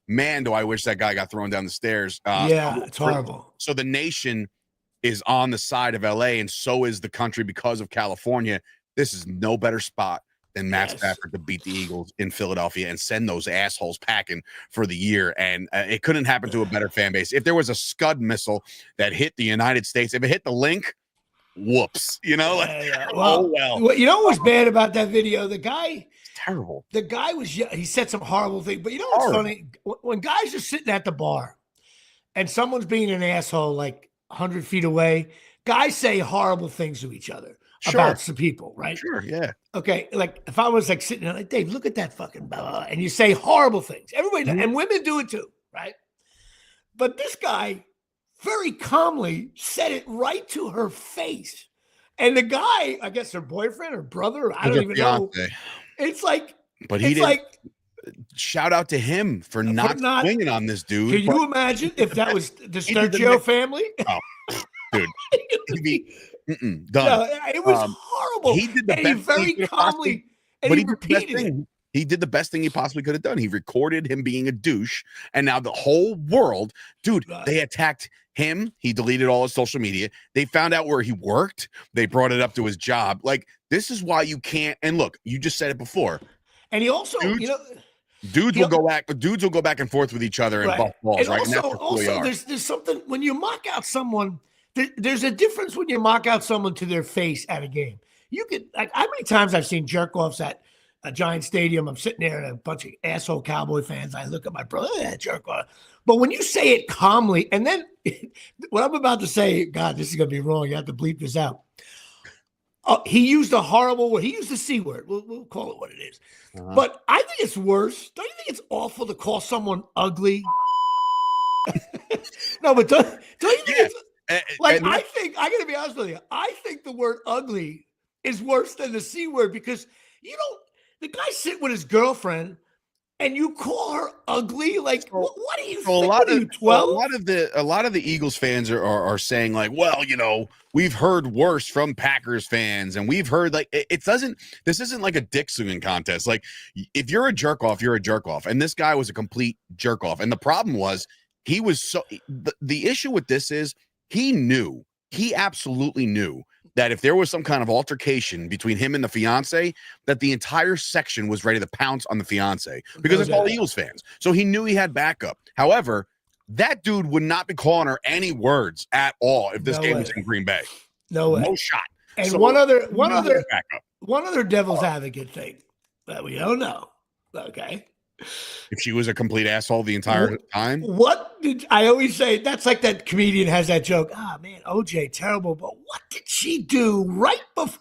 man, do I wish that guy got thrown down the stairs. It's horrible. So the nation is on the side of LA, and so is the country because of California. This is no better spot than Matt Stafford to beat the Eagles in Philadelphia and send those assholes packing for the year. And it couldn't happen to a better fan base. If there was a Scud missile that hit the United States, if it hit the link, whoops, Well, you know what was bad about that video? The guy, terrible. The guy he said some horrible thing, but you know what's funny? When guys are sitting at the bar and someone's being an asshole like 100 feet away, guys say horrible things to each other about some people, right? Sure, yeah. Okay, like if I was like sitting there like, Dave, look at that fucking blah, blah, blah, and you say horrible things. Everybody and women do it too, right? But this guy very calmly said it right to her face. And the guy, I guess her boyfriend or brother, I don't even know. It's like, but he didn't. Shout out to him for not swinging on this dude. Can you imagine if that was the Sturchio family? Oh, dude. Done. No, it was horrible. He did the best. He very calmly, and he repeated it. He did the best thing he possibly could have done. He recorded him being a douche, and now the whole world, dude, they attacked him. He deleted all his social media. They found out where he worked. They brought it up to his job. Like, this is why you can't. And look, you just said it before. And he also, dudes will go back and forth with each other and buff balls, right? Also, there's something when you mock out someone. There's a difference when you mock out someone to their face at a game. You could, like, how many times I've seen jerk offs at a Giant stadium. I'm sitting there and a bunch of asshole Cowboy fans. I look at my brother, jerk off. But when you say it calmly, and then what I'm about to say, God, this is going to be wrong. You have to bleep this out. He used a horrible word. He used the C word. We'll call it what it is. But I think it's worse. Don't you think it's awful to call someone ugly? No, but don't you think it's like, I think, I got to be honest with you. I think the word ugly is worse than the C word because the guy sit with his girlfriend and you call her ugly. Like, what do you think? A lot of the Eagles fans are saying, like, well, we've heard worse from Packers fans, and we've heard, like, this isn't like a dick swinging contest. Like, if you're a jerk off, you're a jerk off. And this guy was a complete jerk off. And the problem was the issue with this is he absolutely knew that if there was some kind of altercation between him and the fiance, that the entire section was ready to pounce on the fiance because it's all Eagles fans. So he knew he had backup. However, that dude would not be calling her any words at all if this game was in Green Bay. No shot. And so one other devil's advocate thing that we don't know. Okay. If she was a complete asshole the entire time. What did I always say? That's like that comedian has that joke. Man, OJ, terrible. But what did she do right before?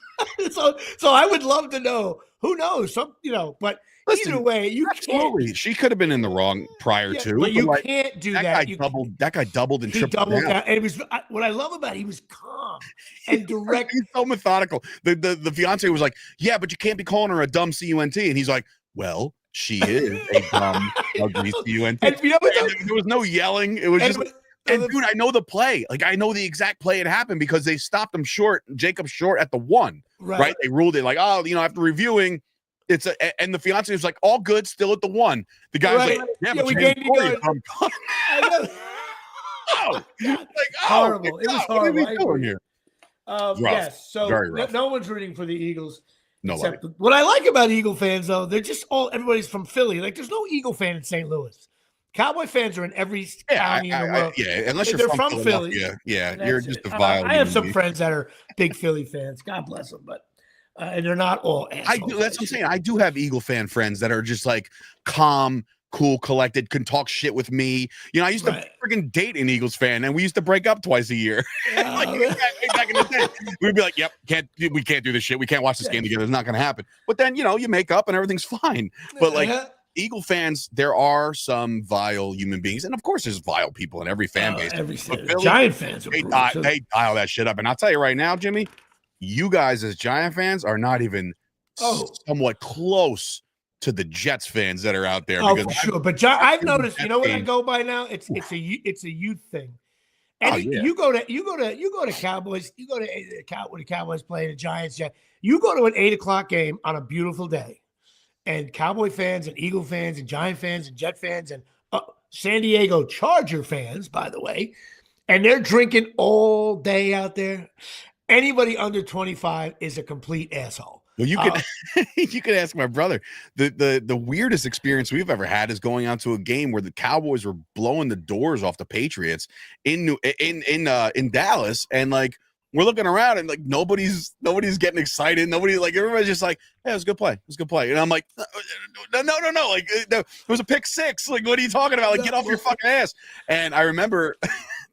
so I would love to know. Who knows? But listen, either way, you can't. She could have been in the wrong prior to. But can't do that. That guy doubled and tripled down. And it was what I love about it, he was calm. calm and direct. He's so methodical. The fiance was like, yeah, but you can't be calling her a dumb cunt. And he's like, well, she is a dumb, ugly cunt. And you know what, there was no yelling. It was just. And dude, I know the play. Like, I know the exact play it happened because they stopped him short, Jacob short at the 1. Right? They ruled it like, oh, after reviewing, it's and the fiance was like, all good, still at the 1. The guy was like, yeah, but we gave you horrible. It was horrible. What are we doing here? Yes. So Very no one's rooting for the Eagles. Nobody. What I like about Eagle fans, though, they're just everybody's from Philly. Like, there's no Eagle fan in St. Louis. Cowboy fans are in every county in the world. Unless they're from Philly. Yeah, you're just a vile. I have some friends that are big Philly fans. God bless them, but and they're not all assholes. That's what I'm saying. I do have Eagle fan friends that are just like calm, cool, collected, can talk shit with me. I used to freaking date an Eagles fan, and we used to break up twice a year. Back in the day, we'd be like, "Yep, we can't do this shit. We can't watch this game together. It's not going to happen." But then you make up and everything's fine. But like. Eagle fans, there are some vile human beings, and of course, there's vile people in every fan base. Giant fans, they dial that shit up, and I'll tell you right now, Jimmy, you guys as Giant fans are not even somewhat close to the Jets fans that are out there. Oh, for sure. But I've noticed, what I go by now? It's a youth thing. And you go to Cowboys, you go to the Cowboys play the Giants. You go to an 8:00 game on a beautiful day. And Cowboy fans and Eagle fans and Giant fans and Jet fans and San Diego Charger fans, by the way, and they're drinking all day out there. Anybody under 25 is a complete asshole. Well, you could you could ask my brother. The weirdest experience we've ever had is going out to a game where the Cowboys were blowing the doors off the Patriots in Dallas, and like. We're looking around and like nobody's getting excited. Everybody's just like, "Hey, it was a good play. It was a good play." And I'm like, "No. Like, it was a pick 6. Like, what are you talking about? Like, get off your fucking ass." And I remember,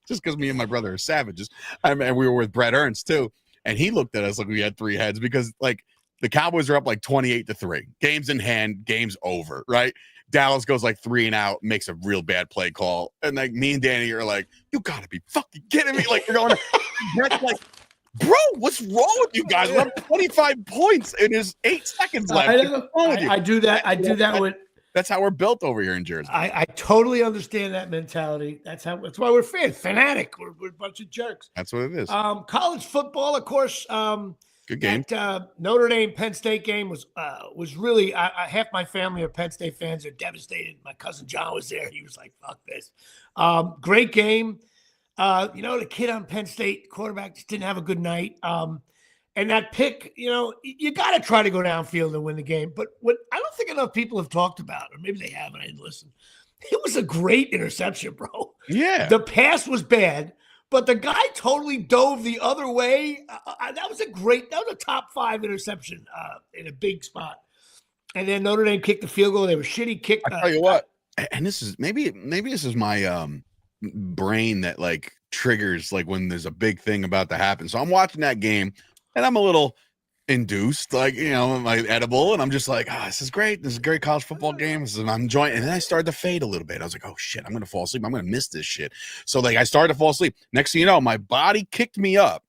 just because me and my brother are savages, and we were with Brett Ernst too, and he looked at us like we had 3 heads because like the Cowboys are up like 28-3, games in hand, game's over, right? Dallas goes like 3 and out, makes a real bad play call. And like me and Danny are like, you gotta be fucking kidding me. Like, we're going, Brett's like, bro, what's wrong with you guys? We're up 25 points and there's 8 seconds left. I do that with. That's how we're built over here in Jersey. I totally understand that mentality. That's why we're fanatic. We're a bunch of jerks. That's what it is. College football, of course. Good game. That Notre Dame Penn State game was really. Half my family are Penn State fans. Are devastated. My cousin John was there. He was like, "Fuck this." Great game. The kid on Penn State quarterback just didn't have a good night. And that pick, you got to try to go downfield and win the game. But what I don't think enough people have talked about, or maybe they have, and I didn't listen. It was a great interception, bro. Yeah. The pass was bad, but the guy totally dove the other way. That was a top 5 interception in a big spot. And then Notre Dame kicked the field goal. They were shitty kick. I tell you what, and this is maybe this is my brain that like triggers like when there's a big thing about to happen. So I'm watching that game. And I'm a little induced, like, my edible. And I'm just like, this is great. This is a great college football game. I'm enjoying it. And then I started to fade a little bit. I was like, oh, shit, I'm going to fall asleep. I'm going to miss this shit. So, like, I started to fall asleep. Next thing you know, my body kicked me up.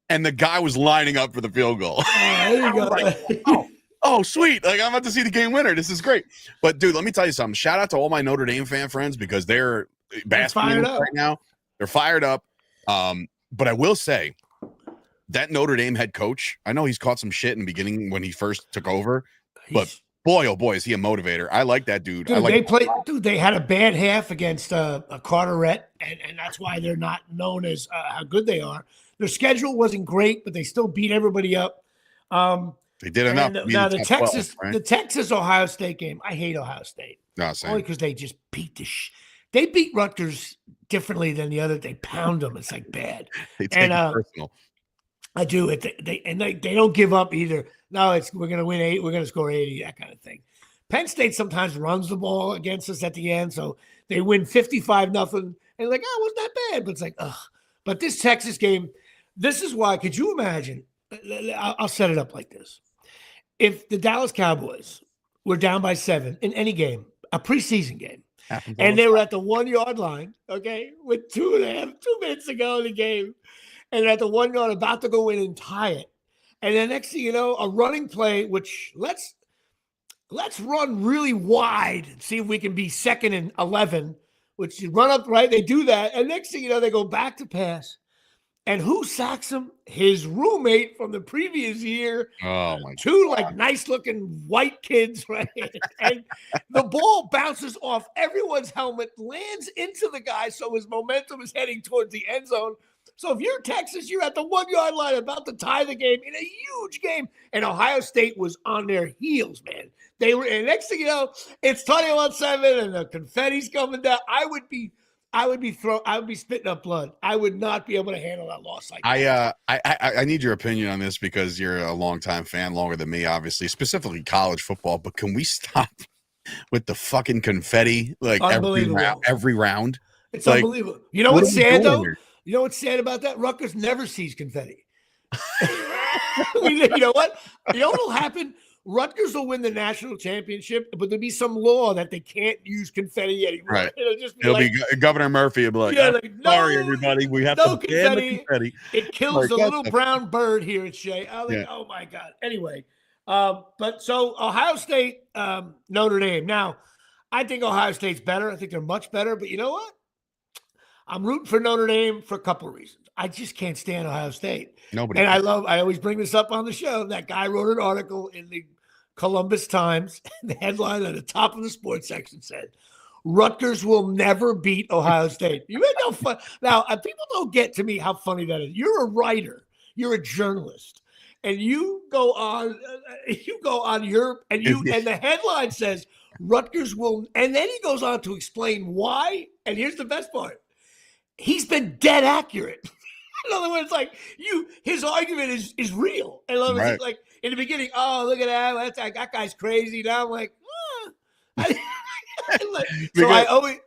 And the guy was lining up for the field goal. There you go. Like, oh, sweet. Like, I'm about to see the game winner. This is great. But, dude, let me tell you something. Shout out to all my Notre Dame fan friends because they're basking right now. They're fired up. But I will say, that Notre Dame head coach, I know he's caught some shit in the beginning when he first took over, but boy, oh boy, is he a motivator. I like that dude. They had a bad half against a Carteret, and that's why they're not known as how good they are. Their schedule wasn't great, but they still beat everybody up. They did enough. Now the Texas Ohio State game, I hate Ohio State. No, same. Only because they just beat they beat Rutgers differently than the other. They pound them. It's like bad. They take it personal. I do it. They don't give up either. No, we're going to win 8. We're going to score 80, that kind of thing. Penn State sometimes runs the ball against us at the end. So they win 55-0. And like, it wasn't that bad. But it's like, ugh. But this Texas game, this is why. Could you imagine? I'll set it up like this. If the Dallas Cowboys were down by 7 in any game, a preseason game, and they were at the 1-yard line, okay, with 2 minutes to go in the game, and they're at the 1 yard about to go in and tie it. And then next thing you know, a running play, which let's run really wide and see if we can be 2nd and 11, which you run up right. They do that. And next thing you know, they go back to pass. And who sacks him? His roommate from the previous year. Oh my! Two like nice looking white kids, right? And the ball bounces off everyone's helmet, lands into the guy, so his momentum is heading towards the end zone. So if you're Texas, you're at the 1 yard line about to tie the game in a huge game. And Ohio State was on their heels, man. They were, and next thing you know, it's 21-7 and the confetti's coming down. I would be spitting up blood. I would not be able to handle that loss like that. I need your opinion on this because you're a longtime fan, longer than me, obviously, specifically college football. But can we stop with the fucking confetti like every round? It's like, unbelievable. You know what's sad though? You know what's sad about that? Rutgers never sees confetti. You know what? You know what'll happen? Rutgers will win the national championship, but there'll be some law that they can't use confetti anymore. Right. It'll be Governor Murphy will be like, yeah, sorry, everybody. We have to ban the confetti. It kills the little brown bird here at Shea. I'm like, oh, my God. Anyway, but so Ohio State, Notre Dame. Now, I think Ohio State's better. I think they're much better. But you know what? I'm rooting for Notre Dame for a couple of reasons. I just can't stand Ohio State. Nobody. And I always bring this up on the show. That guy wrote an article in the Columbus Times. The headline at the top of the sports section said, Rutgers will never beat Ohio State. You make no fun. Now, people don't get to me how funny that is. You're a writer. You're a journalist. And you go on your, and the headline says, Rutgers will, and then he goes on to explain why. And here's the best part. He's been dead accurate. In other words, like his argument is real. In other words, like in the beginning, oh, look at that. That guy's crazy. Now I'm like,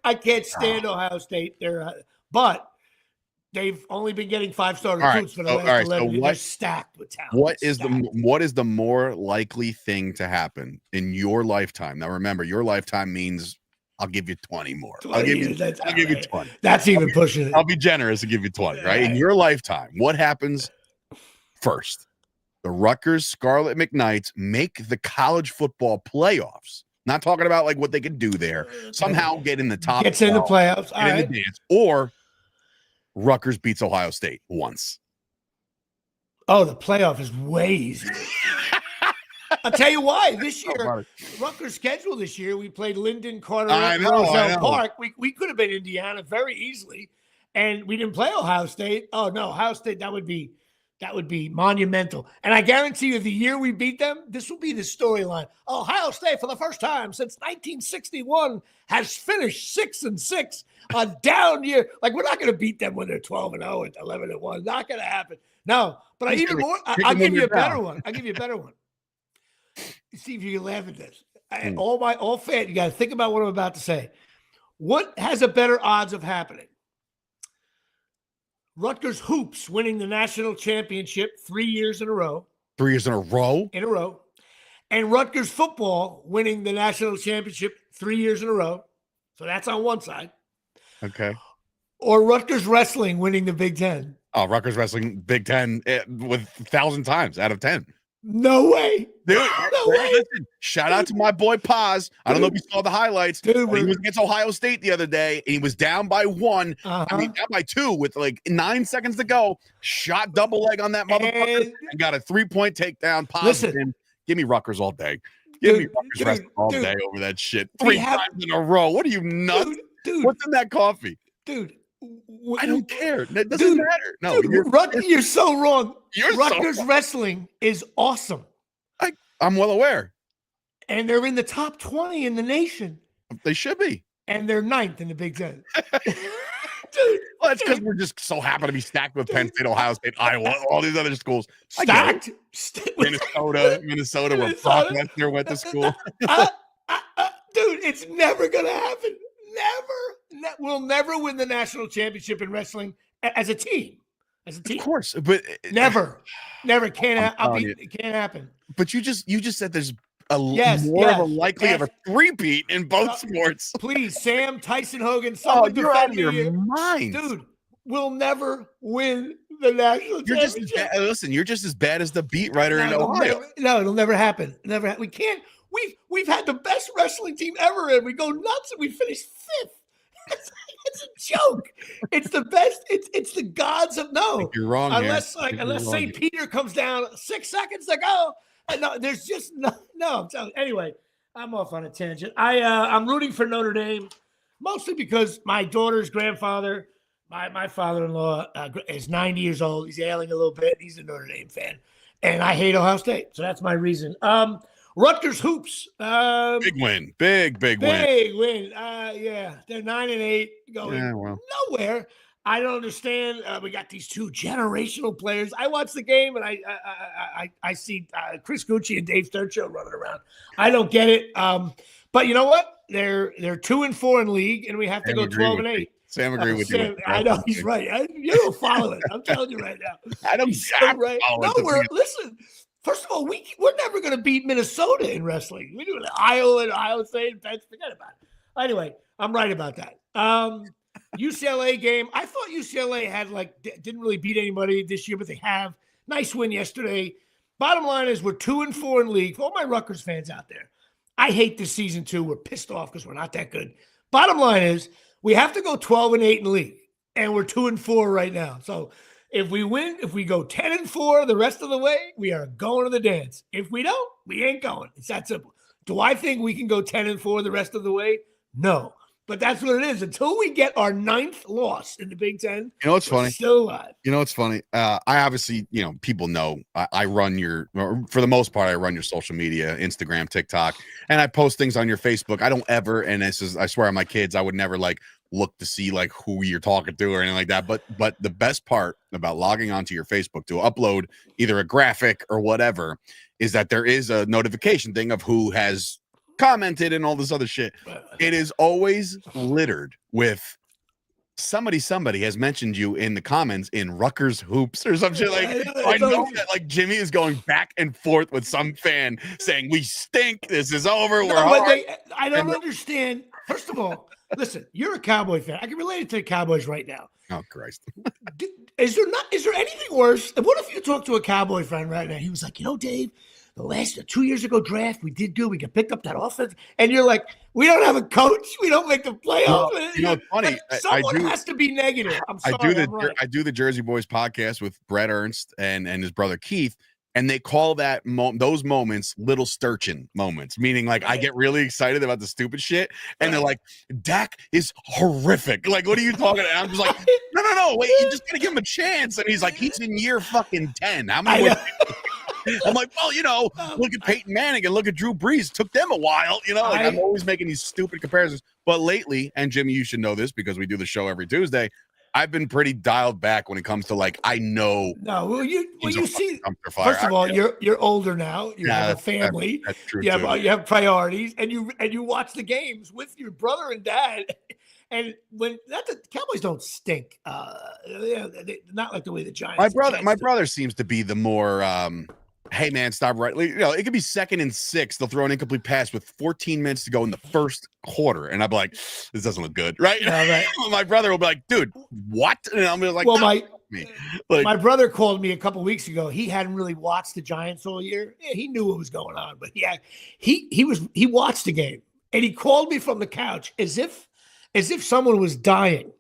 I can't stand Ohio State. But they've only been getting 5-star recruits for the last 11 years. They're stacked with talent. What is the more likely thing to happen in your lifetime? Now, remember, your lifetime means I'll give you 20 more. I'll give you 20. That's even pushing it. I'll be generous and give you 20, right? In your lifetime, what happens first? The Rutgers Scarlet McKnights make the college football playoffs. Not talking about like what they could do there. Somehow get in the top. Gets in the playoffs. Get in the dance. Or Rutgers beats Ohio State once. Oh, the playoff is way easier. I'll tell you why. This year, Rutgers' schedule this year, we played Linden, Carter, and Roselle Park. We could have been Indiana very easily, and we didn't play Ohio State. Oh no, Ohio State, that would be monumental. And I guarantee you, the year we beat them, this will be the storyline. Ohio State, for the first time since 1961, has finished 6-6 on down year. Like, we're not going to beat them when they're 12-0 and 11-1. Not going to happen. No, but I'll give you a better one. I'll give you a better one. See if you can laugh at this. All fans, you got to think about what I'm about to say. What has a better odds of happening? Rutgers Hoops winning the national championship 3 years in a row. 3 years in a row? In a row. And Rutgers football winning the national championship 3 years in a row. So that's on one side. Okay. Or Rutgers wrestling winning the Big Ten. Oh, Rutgers wrestling Big Ten with 1,000 times out of 10. No way. Dude, listen, shout out to my boy Paz. I don't know if you saw the highlights. Dude, he was against Ohio State the other day, and he was down by 1. I mean, down by 2 with like 9 seconds to go. Shot double leg on that motherfucker and got a 3-point takedown. Paz, give me Rutgers all day. Give me Rutgers wrestling all day over that shit. 3 times in a row. What are you, nuts? Dude, what's in that coffee? Dude. I don't care. That doesn't matter. No, you're so wrong. Rutgers so wrestling is awesome. I'm well aware. And they're in the top 20 in the nation. They should be. And they're 9th in the Big Ten. Well, that's because we're just so happy to be stacked with Penn State, Ohio State, Iowa, all these other schools. Stacked? Minnesota, where Brock Lesnar went to school. Dude, it's never going to happen. Never. We'll never win the national championship in wrestling as a team. Of course, but never can't happen. But you just said there's more of a likely of a three-peat in both sports. Please, Sam Tyson Hogan. You're out of your mind, dude. We'll never win the national You're just championship. listen. You're just as bad as the beat writer in Ohio. It'll never happen. We can't. We've had the best wrestling team ever, and we go nuts, and we finish 5th. It's a joke. It's the best. It's the gods of no. You're wrong. Unless St. Peter comes down 6 seconds, no. There's just no. I'm telling you. Anyway, I'm off on a tangent. I'm rooting for Notre Dame, mostly because my daughter's grandfather, my father-in-law, is 90 years old. He's ailing a little bit. He's a Notre Dame fan, and I hate Ohio State, so that's my reason. Rutgers hoops. Big win. Big win. Big win. Yeah, they're 9-8, going nowhere. I don't understand. We got these 2 generational players. I watch the game and I see Chris Gucci and Dave Sturchio running around. I don't get it. But you know what? They're 2-4 in league, and we have to go 12-8. Sam agree with you. I know he's right. You don't follow it. I'm telling you right now. I don't. So right. No, listen. First of all, we're never going to beat Minnesota in wrestling. We do it Iowa and Iowa State. Forget about it. Anyway, I'm right about that. UCLA game. I thought UCLA had didn't really beat anybody this year, but they have. Nice win yesterday. Bottom line is we're 2-4 in league. For all my Rutgers fans out there, I hate this season too. We're pissed off because we're not that good. Bottom line is we have to go 12-8 in league, and we're 2-4 right now. So if we win, if we go 10-4 the rest of the way, we are going to the dance. If we don't, we ain't going. It's that simple. Do I think we can go 10-4 the rest of the way? No. But that's what it is. Until we get our 9th loss in the Big Ten, you know what's funny? Still alive. You know what's funny? I obviously, people know I run for the most part, I run your social media, Instagram, TikTok, and I post things on your Facebook. I don't ever, and this is, I swear on my kids, I would never look to see who you're talking to or anything like that. But the best part about logging onto your Facebook to upload either a graphic or whatever is that there is a notification thing of who has commented and all this other shit. It is always littered with somebody has mentioned you in the comments in Rutgers hoops or some shit. I know that Jimmy is going back and forth with some fan saying we stink, this is over, we're hard. I don't understand. First of all, listen, you're a Cowboy fan. I can relate it to the Cowboys right now. Oh Christ. Is there anything worse? What if you talk to a Cowboy friend right now? He was like, Dave, the last 2 years ago draft, we did good. We got picked up that offense. And you're like, we don't have a coach. We don't make the playoffs. It's funny. Someone has to be negative. I'm sorry. I do the Jersey Boys podcast with Brett Ernst and his brother Keith. And they call that those moments little Sturchin moments, meaning I get really excited about the stupid shit. And they're like, Dak is horrific. What are you talking about? I'm just like, no, wait, you just got to give him a chance. And he's like, he's in year fucking 10. How many more? I'm like, well, look at Peyton Manning and look at Drew Brees. Took them a while, I'm always making these stupid comparisons. But lately, and Jimmy, you should know this because we do the show every Tuesday, I've been pretty dialed back when it comes to I know. No, well, you see, first of all, you're older now. You have a family. That's true. You have priorities, and you watch the games with your brother and dad. And when the Cowboys don't stink, not like the way the Giants. My brother seems to be the more. Hey man, stop right. It could be 2nd and 6. They'll throw an incomplete pass with 14 minutes to go in the first quarter, and I'll be like, "This doesn't look good, right?" Right. My brother will be like, "Dude, what?" And I'm like, "Well, my brother called me a couple weeks ago. He hadn't really watched the Giants all year. Yeah, he knew what was going on, but he watched the game, and he called me from the couch as if someone was dying.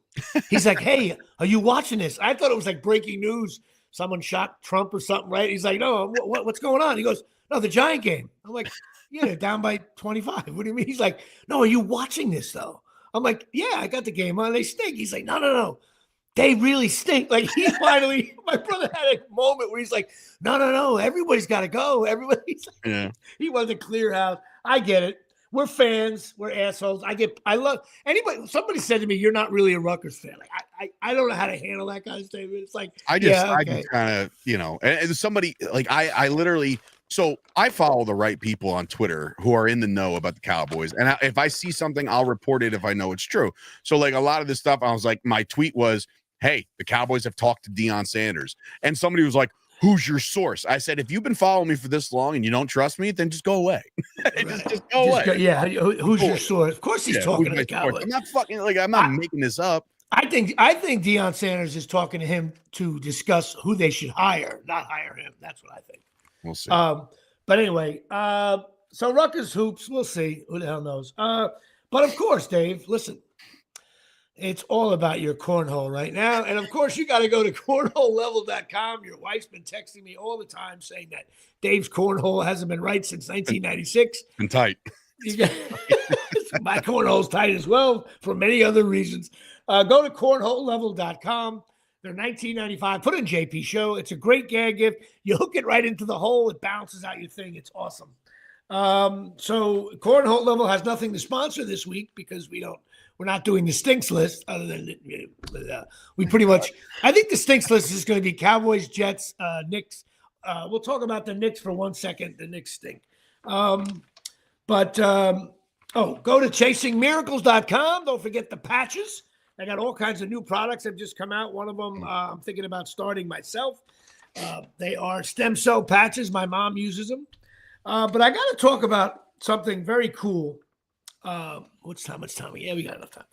He's like, "Hey, are you watching this?" I thought it was breaking news. Someone shot Trump or something, right? He's like, no, what's going on? He goes, no, the Giant game. I'm like, yeah, they're down by 25. What do you mean? He's like, no, are you watching this though? I'm like, yeah, I got the game on. They stink. He's like, no. They really stink. He finally, my brother had a moment where he's like, no, everybody's got to go. He wanted to clear house. I get it. We're fans. We're assholes. I love anybody. Somebody said to me, "You're not really a Rutgers fan." I don't know how to handle that kind of statement. It's I just kind of and somebody I literally. So I follow the right people on Twitter who are in the know about the Cowboys, and if I see something, I'll report it if I know it's true. So a lot of this stuff, I was like, my tweet was, "Hey, the Cowboys have talked to Deion Sanders," and somebody was like, "Who's your source?" I said, if you've been following me for this long and you don't trust me, then just go away. just go away. Who's your source? Of course he's talking to the Cowboys. I'm not fucking I'm not making this up. I think Deion Sanders is talking to him to discuss who they should hire, not hire him. That's what I think. We'll see. But anyway, so Rutgers hoops, we'll see. Who the hell knows? But of course, Dave, listen, it's all about your cornhole right now. And of course, you got to go to cornholelevel.com. Your wife's been texting me all the time saying that Dave's cornhole hasn't been right since 1996. And tight. My cornhole's tight as well for many other reasons. Go to cornholelevel.com. They're $19.95. Put in JP Show. It's a great gag gift. You hook it right into the hole. It bounces out your thing. It's awesome. So Cornhole Level has nothing to sponsor this week because we're not doing the stinks list other than we pretty much, I think the stinks list is going to be Cowboys, Jets, Knicks. We'll talk about the Knicks for 1 second. The Knicks stink. Go to chasingmiracles.com. Don't forget the patches. I got all kinds of new products that have just come out. One of them I'm thinking about starting myself. They are stem cell patches. My mom uses them. But I got to talk about something very cool. Much time? Yeah, we got enough time.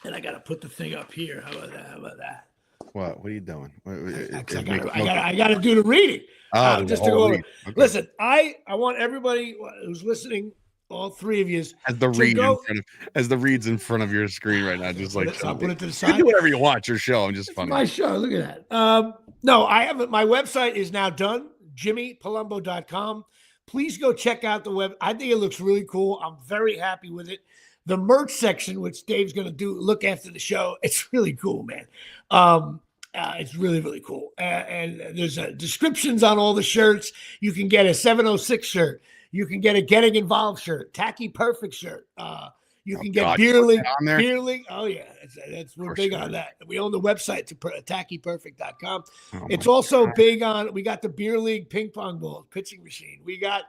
And I got to put the thing up here. How about that? What are you doing? I got to do the reading. Just to go over. Okay. Listen, I want everybody who's listening, all three of you, as the reads in front of your screen right now, just like I'll put it to the you side. can do whatever you want. Your show. I'm just funny. My show. Look at that. No, I haven't. My website is now done. JimmyPalumbo.com. Please go check out the web. I think it looks really cool. I'm very happy with it. The merch section, which Dave's going to look after the show, it's really cool, man. It's really, really cool. And there's descriptions on all the shirts. You can get a 706 shirt. You can get a Getting Involved shirt, Tacky Perfect shirt. You can get Beer League. Oh, yeah. We're big on that. We own the website to tackyperfect.com. It's also big on, we got the Beer League ping pong ball, pitching machine. We got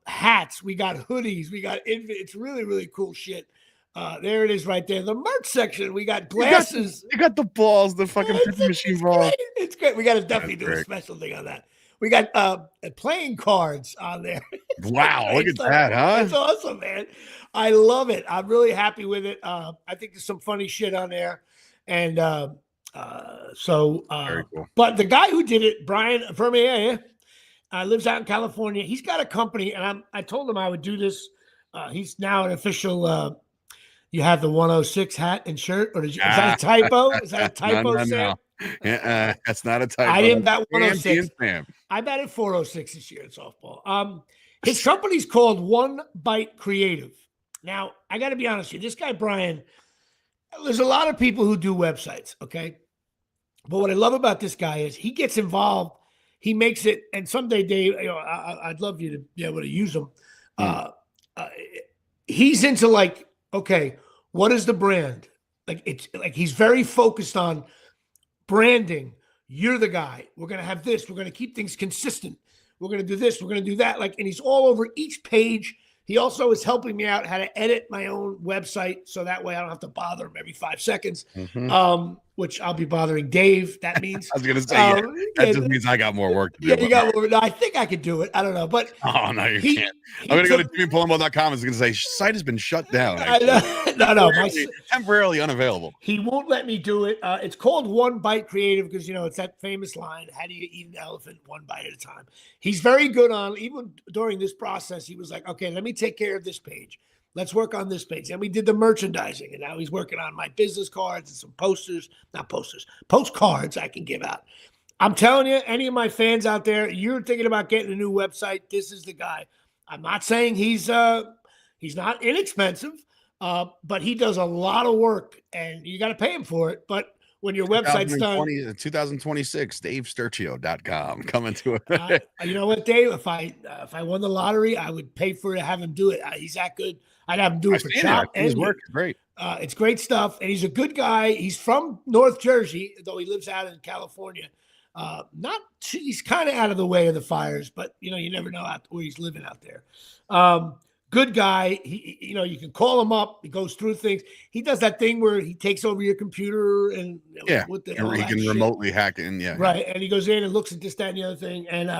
hats. We got hoodies. It's really, really cool shit. There it is right there. The merch section. We got glasses. You got the balls, the fucking pitching machine balls. It's great. We got to definitely do a special thing on that. We got playing cards on there. Wow, look at that, huh? It's awesome, man. I love it. I'm really happy with it. I think there's some funny shit on there. And very cool. But the guy who did it, Brian Vermeer, lives out in California. He's got a company, and I told him I would do this. He's now an official you have the 106 hat and shirt, or is that a typo? Is that a typo, no, Sam? No. That's not a typo. I didn't bet 106. Sam. I batted 406 this year in softball. His company's called One Bite Creative. Now, I got to be honest with you. This guy, Brian, there's a lot of people who do websites, okay? But what I love about this guy is he gets involved. He makes it, and someday, Dave, I'd love you to be able to use him. He's into like, okay, what is the brand? Like it's like he's very focused on branding. You're the guy. We're gonna have this. We're gonna keep things consistent. We're gonna do this. We're gonna do that. Like, and he's all over each page. He also is helping me out how to edit my own website, so that way I don't have to bother him every 5 seconds. Which I'll be bothering Dave. That means I was gonna say that just means I got more work to do. Yeah, you got more. No, I think I could do it. I don't know, but no, you can't. I'm gonna go to JimmyPalumbo.com. It's gonna say site has been shut down. No, temporarily unavailable. He won't let me do it. It's called One Bite Creative because it's that famous line: "How do you eat an elephant one bite at a time?" He's very good on. Even during this process, he was like, "Okay, let me take care of this page. Let's work on this page." And we did the merchandising, and now he's working on my business cards and some postcards I can give out. I'm telling you, any of my fans out there, you're thinking about getting a new website, this is the guy. I'm not saying he's not inexpensive, but he does a lot of work, and you got to pay him for it. But when your website's done, 2026, DaveSturchio.com coming to it. You know what, Dave? If I won the lottery, I would pay for it to have him do it. He's that good. I'd have him do it for chop. His work is great. It's great stuff, and he's a good guy. He's from North Jersey, though he lives out in California. He's kind of out of the way of the fires, but you never know where he's living out there. Good guy. He, you can call him up. He goes through things. He does that thing where he takes over your computer and he can remotely hack it. And right. And he goes in and looks at this, that, and the other thing. And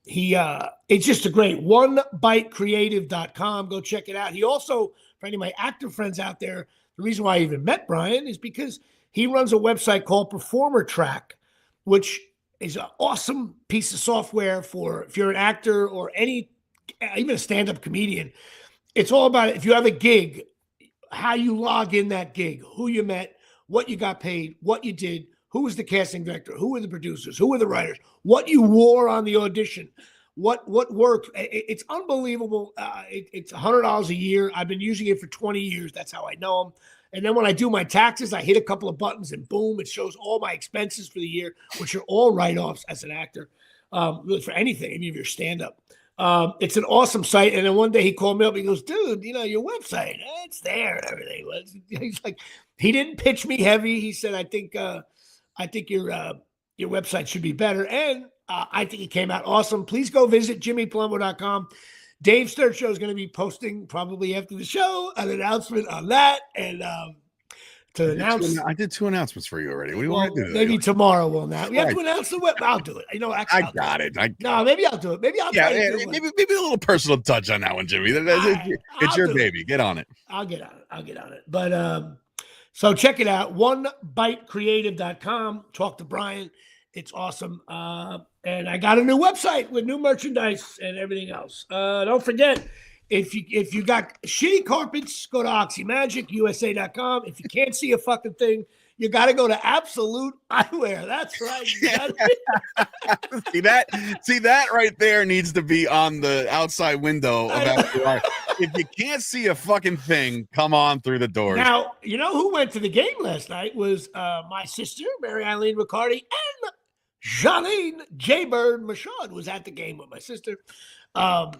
it's just a great onebitecreative.com. Go check it out. He also, for any of my actor friends out there, The reason why I even met Brian is because he runs a website called Performer Track, which is an awesome piece of software for if you're an actor or even a stand-up comedian. It's all about if you have a gig, how you log in that gig, who you met, what you got paid, what you did, who was the casting director, who were the producers, who were the writers, what you wore on the audition, what worked. It's unbelievable. It's $100 a year. I've been using it for 20 years. That's how I know them. And then when I do my taxes, I hit a couple of buttons and boom, it shows all my expenses for the year, which are all write-offs as an actor, really for anything, even if you're stand-up. It's an awesome site. And then one day he called me up. He goes, dude, your website, it's there and everything. He's like, he didn't pitch me heavy. He said, I think your website should be better. And I think it came out awesome. Please go visit jimmypalumbo.com. Dave Sturchio is going to be posting probably after the show an announcement on that. And I did 2 announcements for you already. What do you want to do? Maybe tomorrow we'll announce. We have to announce the web. I'll do it. Actually, I got it. No, maybe I'll do it. Maybe I'll try to do it. Maybe a little personal touch on that one, Jimmy. It's your baby. Get on it. I'll get on it. But so check it out. OneBiteCreative.com. Talk to Brian. It's awesome. And I got a new website with new merchandise and everything else. Don't forget, if you got shitty carpets, go to OxyMagicUSA.com. If you can't see a fucking thing, you got to go to Absolute Eyewear. That's right. See that right there needs to be on the outside window of Absolute. If you can't see a fucking thing, come on through the doors. Now, you know who went to the game last night was my sister, Mary Eileen Riccardi, and Janine Jaybird Michaud was at the game with my sister. Go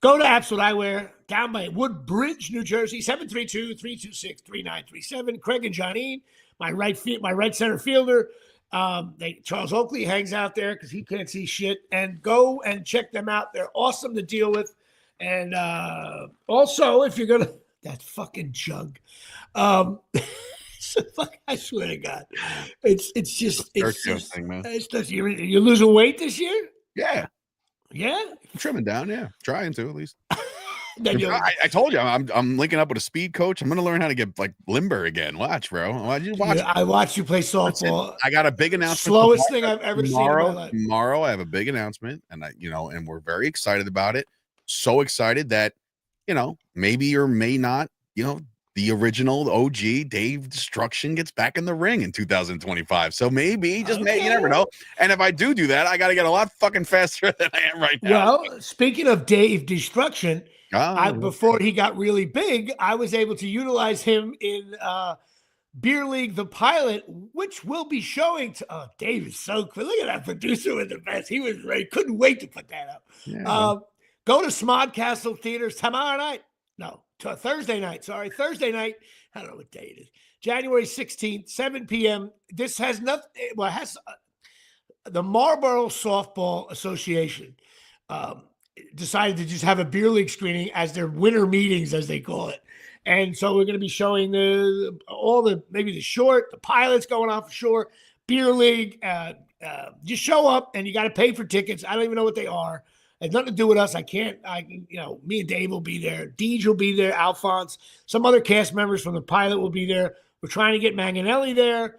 to Absolute Eyewear down by Woodbridge, New Jersey, 732-326-3937. Craig and Janine, my right center fielder. Charles Oakley hangs out there because he can't see shit. And go and check them out. They're awesome to deal with. And also, if you're going to – that fucking jug. I swear to God. It's just thing, man. You're losing weight this year? Yeah. Yeah? I'm trimming down, yeah. Trying to, at least. I told you, I'm linking up with a speed coach. I'm going to learn how to get, limber again. Watch, bro. I watched you play softball. I got a big announcement. Slowest thing I've ever seen in my life. Tomorrow, I have a big announcement, and and we're very excited about it. So excited that, maybe or may not, the original OG Dave Destruction gets back in the ring in 2025. So maybe, just maybe, you never know. And if I do that, I got to get a lot fucking faster than I am right now. Well, speaking of Dave Destruction, before he got really big, I was able to utilize him in Beer League, the pilot, which will be showing to Dave is so cool. Look at that producer with the best. He was ready. Couldn't wait to put that up. Yeah. Go to Smodcastle Theaters tomorrow night. No, Thursday night. Sorry, Thursday night. I don't know what day it is. January 16th, 7 p.m. This has nothing. Well, it has the Marlboro Softball Association decided to just have a beer league screening as their winter meetings, as they call it. And so we're going to be showing maybe the short, the pilots going on for sure, beer league. Just show up and you got to pay for tickets. I don't even know what they are. It has nothing to do with us. Me and Dave will be there. Deej will be there. Alphonse, some other cast members from the pilot will be there. We're trying to get Manganelli there.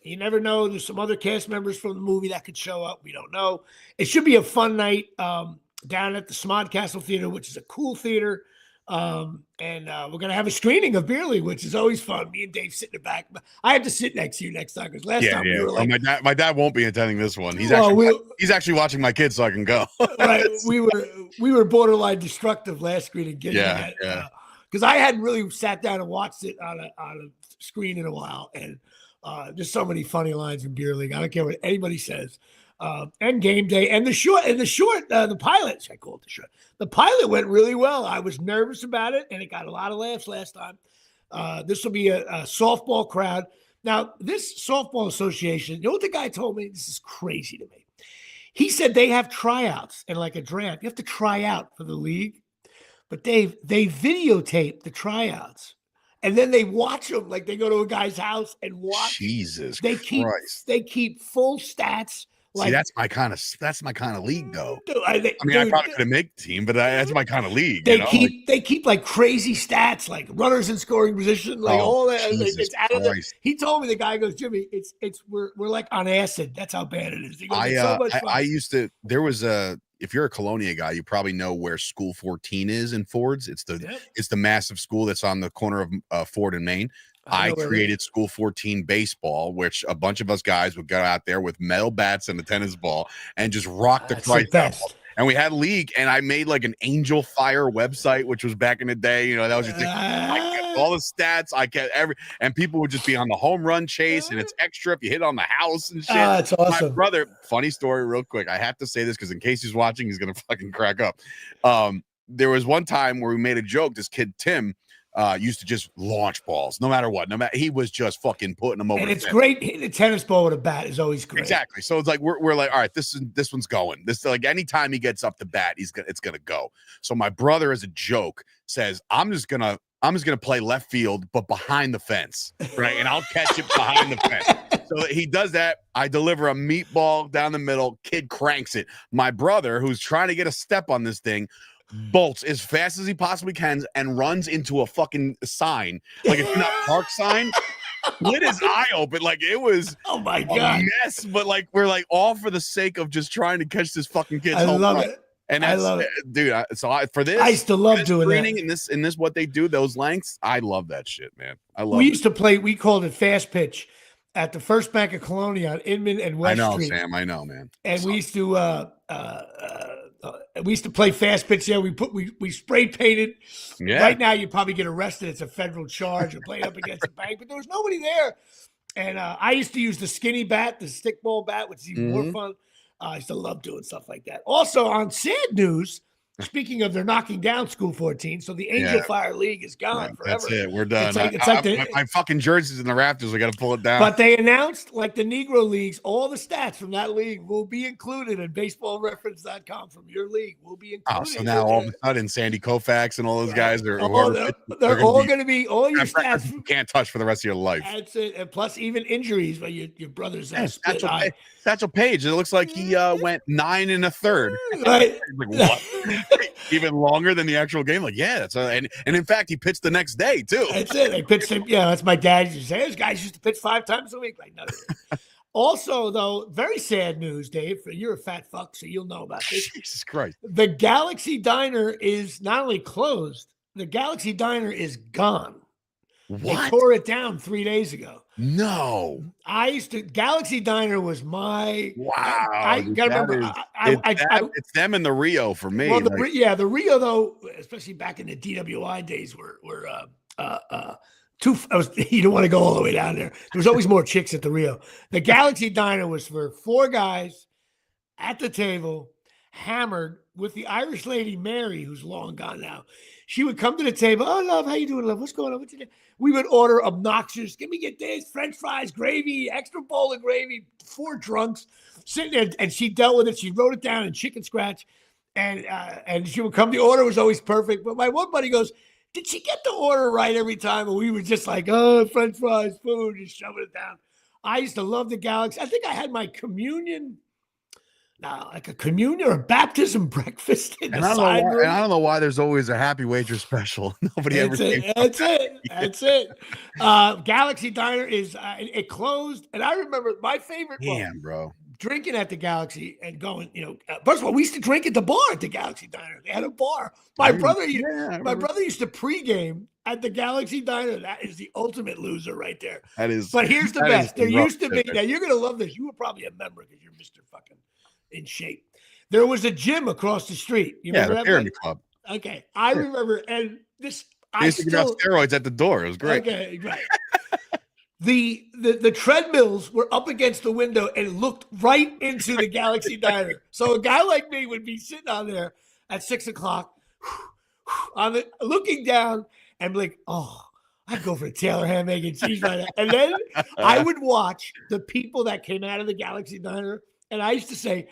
You never know. There's some other cast members from the movie that could show up. We don't know. It should be a fun night down at the Smodcastle Theater, which is a cool theater. And we're going to have a screening of Beer League, which is always fun. Me and Dave sit in the back. I have to sit next to you next time because last time we were like, my dad won't be attending this one. He's actually watching my kids so I can go. Right. We were borderline destructive last screening. Because I hadn't really sat down and watched it on a screen in a while. And there's so many funny lines in Beer League. I don't care what anybody says. And game day and the pilot. I call it the short. The pilot went really well. I was nervous about it, and it got a lot of laughs last time. This will be a softball crowd. Now, this softball association, you know what the guy told me? This is crazy to me. He said they have tryouts and like a draft. You have to try out for the league, but they videotape the tryouts. And then they watch them like they go to a guy's house and watch. Jesus Christ. They keep full stats. See, that's my kind of league, though. Dude, I mean, I probably couldn't make the team, but that's my kind of league. They keep like crazy stats, like runners in scoring position, like all that. It's out of the. He told me, the guy goes, Jimmy, we're like on acid. That's how bad it is. He goes, it's so much fun. I used to. There was if you're a Colonia guy, you probably know where School 14 is in Fords. It's the massive school that's on the corner of Ford and Main. I created School 14 baseball, which a bunch of us guys would go out there with metal bats and a tennis ball and just rock the Christ out. And we had a league, and I made like an Angel Fire website, which was back in the day. You know, that was just I kept all the stats. I kept and people would just be on the home run chase, and it's extra if you hit on the house and shit. That's awesome. My brother, funny story, real quick. I have to say this because in case he's watching, he's gonna fucking crack up. There was one time where we made a joke. This kid Tim used to just launch balls no matter what. He was just fucking putting them over. And it's great. The tennis ball with a bat is always great. Exactly. So it's like we're like, all right, this one's going. This, like, anytime he gets up the bat, it's gonna go. So my brother, as a joke, says, I'm just gonna play left field, but behind the fence, right? And I'll catch it behind the fence. So he does that. I deliver a meatball down the middle. Kid cranks it. My brother, who's trying to get a step on this thing, bolts as fast as he possibly can and runs into a fucking sign, like a do not park sign, with his eye open. Like, it was my God, a mess, but like, we're like all for the sake of just trying to catch this fucking kid's home run. It. And I love it, dude. For this, I used to love doing that. In this, what they do, those lengths, I love that shit, man. We used to play. We called it fast pitch at the First Bank of Colonia on Inman and West Street. Sam. I know, man. And we used to play fast pitch there. We spray painted. Yeah. Right now, you probably get arrested. It's a federal charge. You're playing up against the bank, but there was nobody there. And I used to use the skinny bat, the stickball bat, which is even more fun. I used to love doing stuff like that. Also, on sad news, speaking of, they're knocking down School 14, so the Angel Fire League is gone forever. That's it. We're done. It's like my fucking jersey's in the rafters. We got to pull it down. But they announced, like the Negro leagues, all the stats from that league will be included in baseballreference.com from your league. Will be included. So now all of a sudden, Sandy Koufax and all those guys are they're all going to be all your stats you can't touch for the rest of your life. That's it. And plus, even injuries, but your brother's Satchel Paige. It looks like he went 9 1/3. Right. Like, what? Even longer than the actual game. Like, yeah, that's and in fact, he pitched the next day too. That's it. They pitched him. Yeah, that's my dad used to say. Those guys used to pitch 5 times a week. Like, no. Also, though, very sad news, Dave. You're a fat fuck, so you'll know about this. Jesus Christ. The Galaxy Diner is not only closed, the Galaxy Diner is gone. What? They tore it down 3 days ago. No. Galaxy Diner was my. Wow. I gotta remember. It's them and the Rio for me. Well, the Rio, though, especially back in the DWI days, were you don't want to go all the way down there. There was always more chicks at the Rio. The Galaxy Diner was for 4 guys at the table, hammered, with the Irish lady Mary, who's long gone now. She would come to the table. Oh, love, how you doing, love? What's going on? What's your name? We would order obnoxious. Get this, French fries, gravy, extra bowl of gravy, 4 drunks sitting there, and she dealt with it. She wrote it down in chicken scratch, and she would come. The order was always perfect. But my one buddy goes, did she get the order right every time? And we were just like, oh, French fries, food, just shoving it down. I used to love the Galaxy. I think I had my communion. Like a communion or a baptism breakfast in the side room. And I don't know why there's always a happy waitress special. Nobody ever came. That's it. Galaxy Diner is it closed, and I remember my favorite. Bro. Drinking at the Galaxy and going, first of all, we used to drink at the bar at the Galaxy Diner. They had a bar. My brother used to pregame at the Galaxy Diner. That is the ultimate loser right there. That is. But here's the best. There used to be. Now you're gonna love this. You were probably a member because you're Mr. Fucking in shape. There was a gym across the street. You remember the Pyramid Club. Okay, I remember, and this I used to give out steroids at the door. It was great. Okay, right. The treadmills were up against the window and looked right into the Galaxy Diner. So a guy like me would be sitting on there at 6 o'clock, looking down and be like, oh, I'd go for a Taylor ham, egg, and cheese right now. And then I would watch the people that came out of the Galaxy Diner, and I used to say,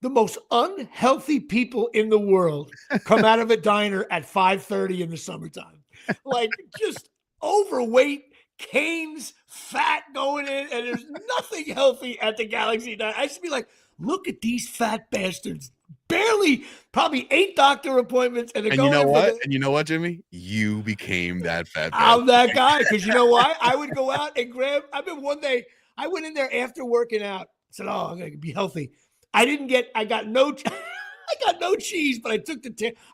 the most unhealthy people in the world come out of a diner at 5:30 in the summertime. Like, just overweight, canes, fat going in, and there's nothing healthy at the Galaxy Diner. I used to be like, look at these fat bastards. Barely, probably 8 doctor appointments, and you know what? And you know what, Jimmy? You became that fat bastard. I'm that guy, because you know why? I would go out and grab. I mean, one day I went in there after working out. Said, "Oh, I'm gonna be healthy." I got no cheese, but I took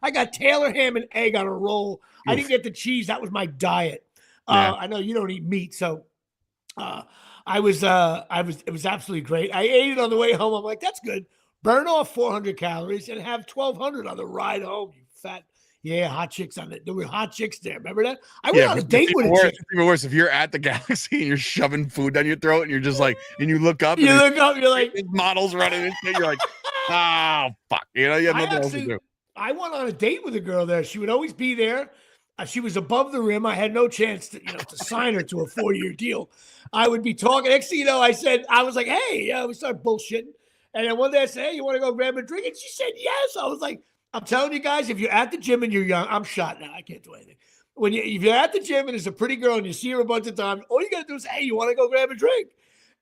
I got Taylor ham and egg on a roll. I didn't get the cheese. That was my diet. I know you don't eat meat, so it was absolutely great. I ate it on the way home. I'm like, that's good. Burn off 400 calories and have 1,200 on the ride home. You fat, hot chicks on it. There were hot chicks there. Remember that? I went on a date with a chick. It's even worse if you're at the Galaxy and you're shoving food down your throat and you're just like, and you look up. You're like, models running and shit. You're like, oh fuck, you have nothing else to do. I went on a date with a girl there. She would always be there. She was above the rim. I had no chance to sign her to a 4-year deal. I would be talking. Next thing you know, I was like, hey, we started bullshitting. And then one day I said, hey, you want to go grab a drink? And she said, yes. I was like, I'm telling you guys, if you're at the gym and you're young, I'm shot now. I can't do anything. If you're at the gym and there's a pretty girl and you see her a bunch of times, all you got to do is, hey, you want to go grab a drink?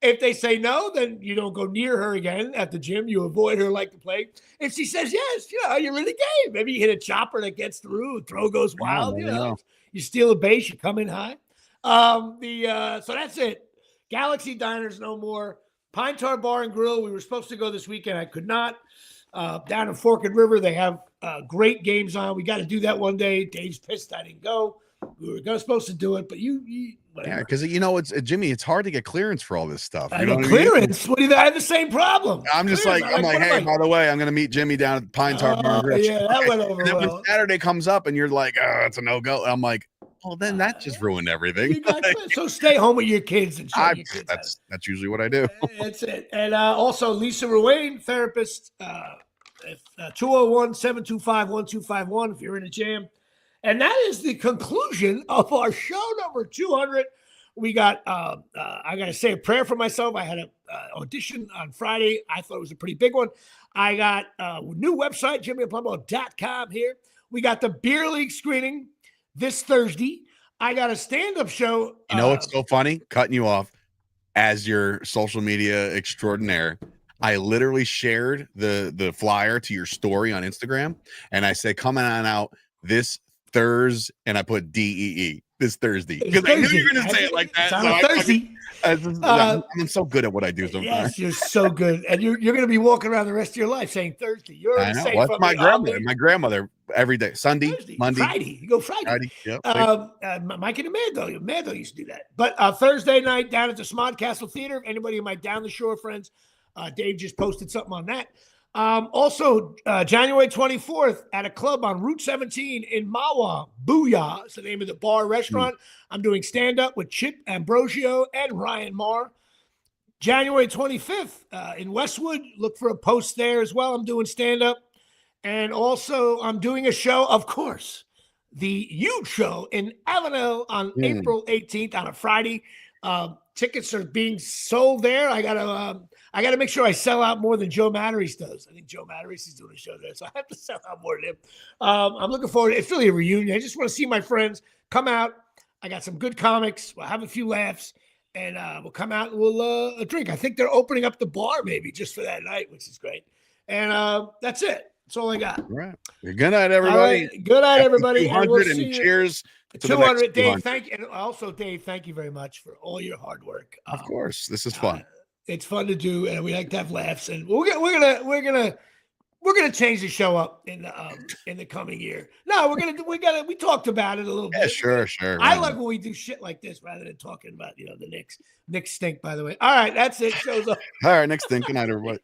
If they say no, then you don't go near her again at the gym. You avoid her like the plague. If she says yes, you're in the game. Maybe you hit a chopper that gets through, throw goes wild. You steal a base, you come in high. So that's it. Galaxy Diners no more. Pine Tar Bar and Grill. We were supposed to go this weekend. I could not. Down in Forked River, they have great games on. We got to do that one day. Dave's pissed I didn't go. We were supposed to do it, but whatever. Yeah, because it's Jimmy. It's hard to get clearance for all this stuff. I know clearance. What do you? I have the same problem. I'm just like, hey, by the way, I'm going to meet Jimmy down at Pine Tar Bar and Grill. Yeah, that went over then well. when Saturday comes up and you're like, oh, it's a no go. I'm like, well, then that just ruined everything. So stay home with your kids and show your kids. That's usually what I do. That's it. And also Lisa Ruane, therapist, 201-725-1251 if you're in a jam. And that is the conclusion of our show number 200. We got, I got to say a prayer for myself. I had an audition on Friday. I thought it was a pretty big one. I got a new website, jimmypalumbo.com here. We got the Beer League screening this Thursday. I got a stand-up show. You know what's so funny? Cutting you off as your social media extraordinaire. I literally shared the flyer to your story on Instagram, and I say, coming on out this Thursday, and I put DEE this Thursday because I knew you were going to say it like that. It's on Thursday. I'm so good at what I do sometimes. Yes, you're so good, and you're going to be walking around the rest of your life saying Thursday. I know. What's my grandmother? My grandmother every day, Sunday, Thursday, Monday, Friday. You go Friday. Yep. Mike and Mando used to do that. But Thursday night down at the Smod Castle Theater. Anybody of my Down the Shore friends, Dave just posted something on that. Also, January 24th at a club on Route 17 in Mawa. Booyah is the name of the bar restaurant. I'm doing stand-up with Chip Ambrosio and Ryan Marr. January 25th in Westwood. Look for a post there as well. I'm doing stand-up. And also, I'm doing a show, of course, the huge show in Avenel on April 18th on a Friday. Tickets are being sold there. I gotta make sure I sell out more than Joe Matarese does. I think Joe Matarese is doing a show there, so I have to sell out more than him. I'm looking forward. It's really a reunion. I just want to see my friends come out. I got some good comics. We'll have a few laughs, and we'll come out and we'll drink. I think they're opening up the bar maybe just for that night, which is great. And that's it. That's all I got. All right. Good night, everybody. Right. Good night, everybody. 200 and cheers. 200, Dave. Thank you, and also Dave. Thank you very much for all your hard work. Of course, this is fun. It's fun to do, and we like to have laughs. And we're gonna change the show up in the coming year. No, we talked about it a little bit. Sure. I like when we do shit like this rather than talking about the Knicks. Knicks stink, by the way. All right, that's it. Show's up. All right, next thing. Good night, everybody.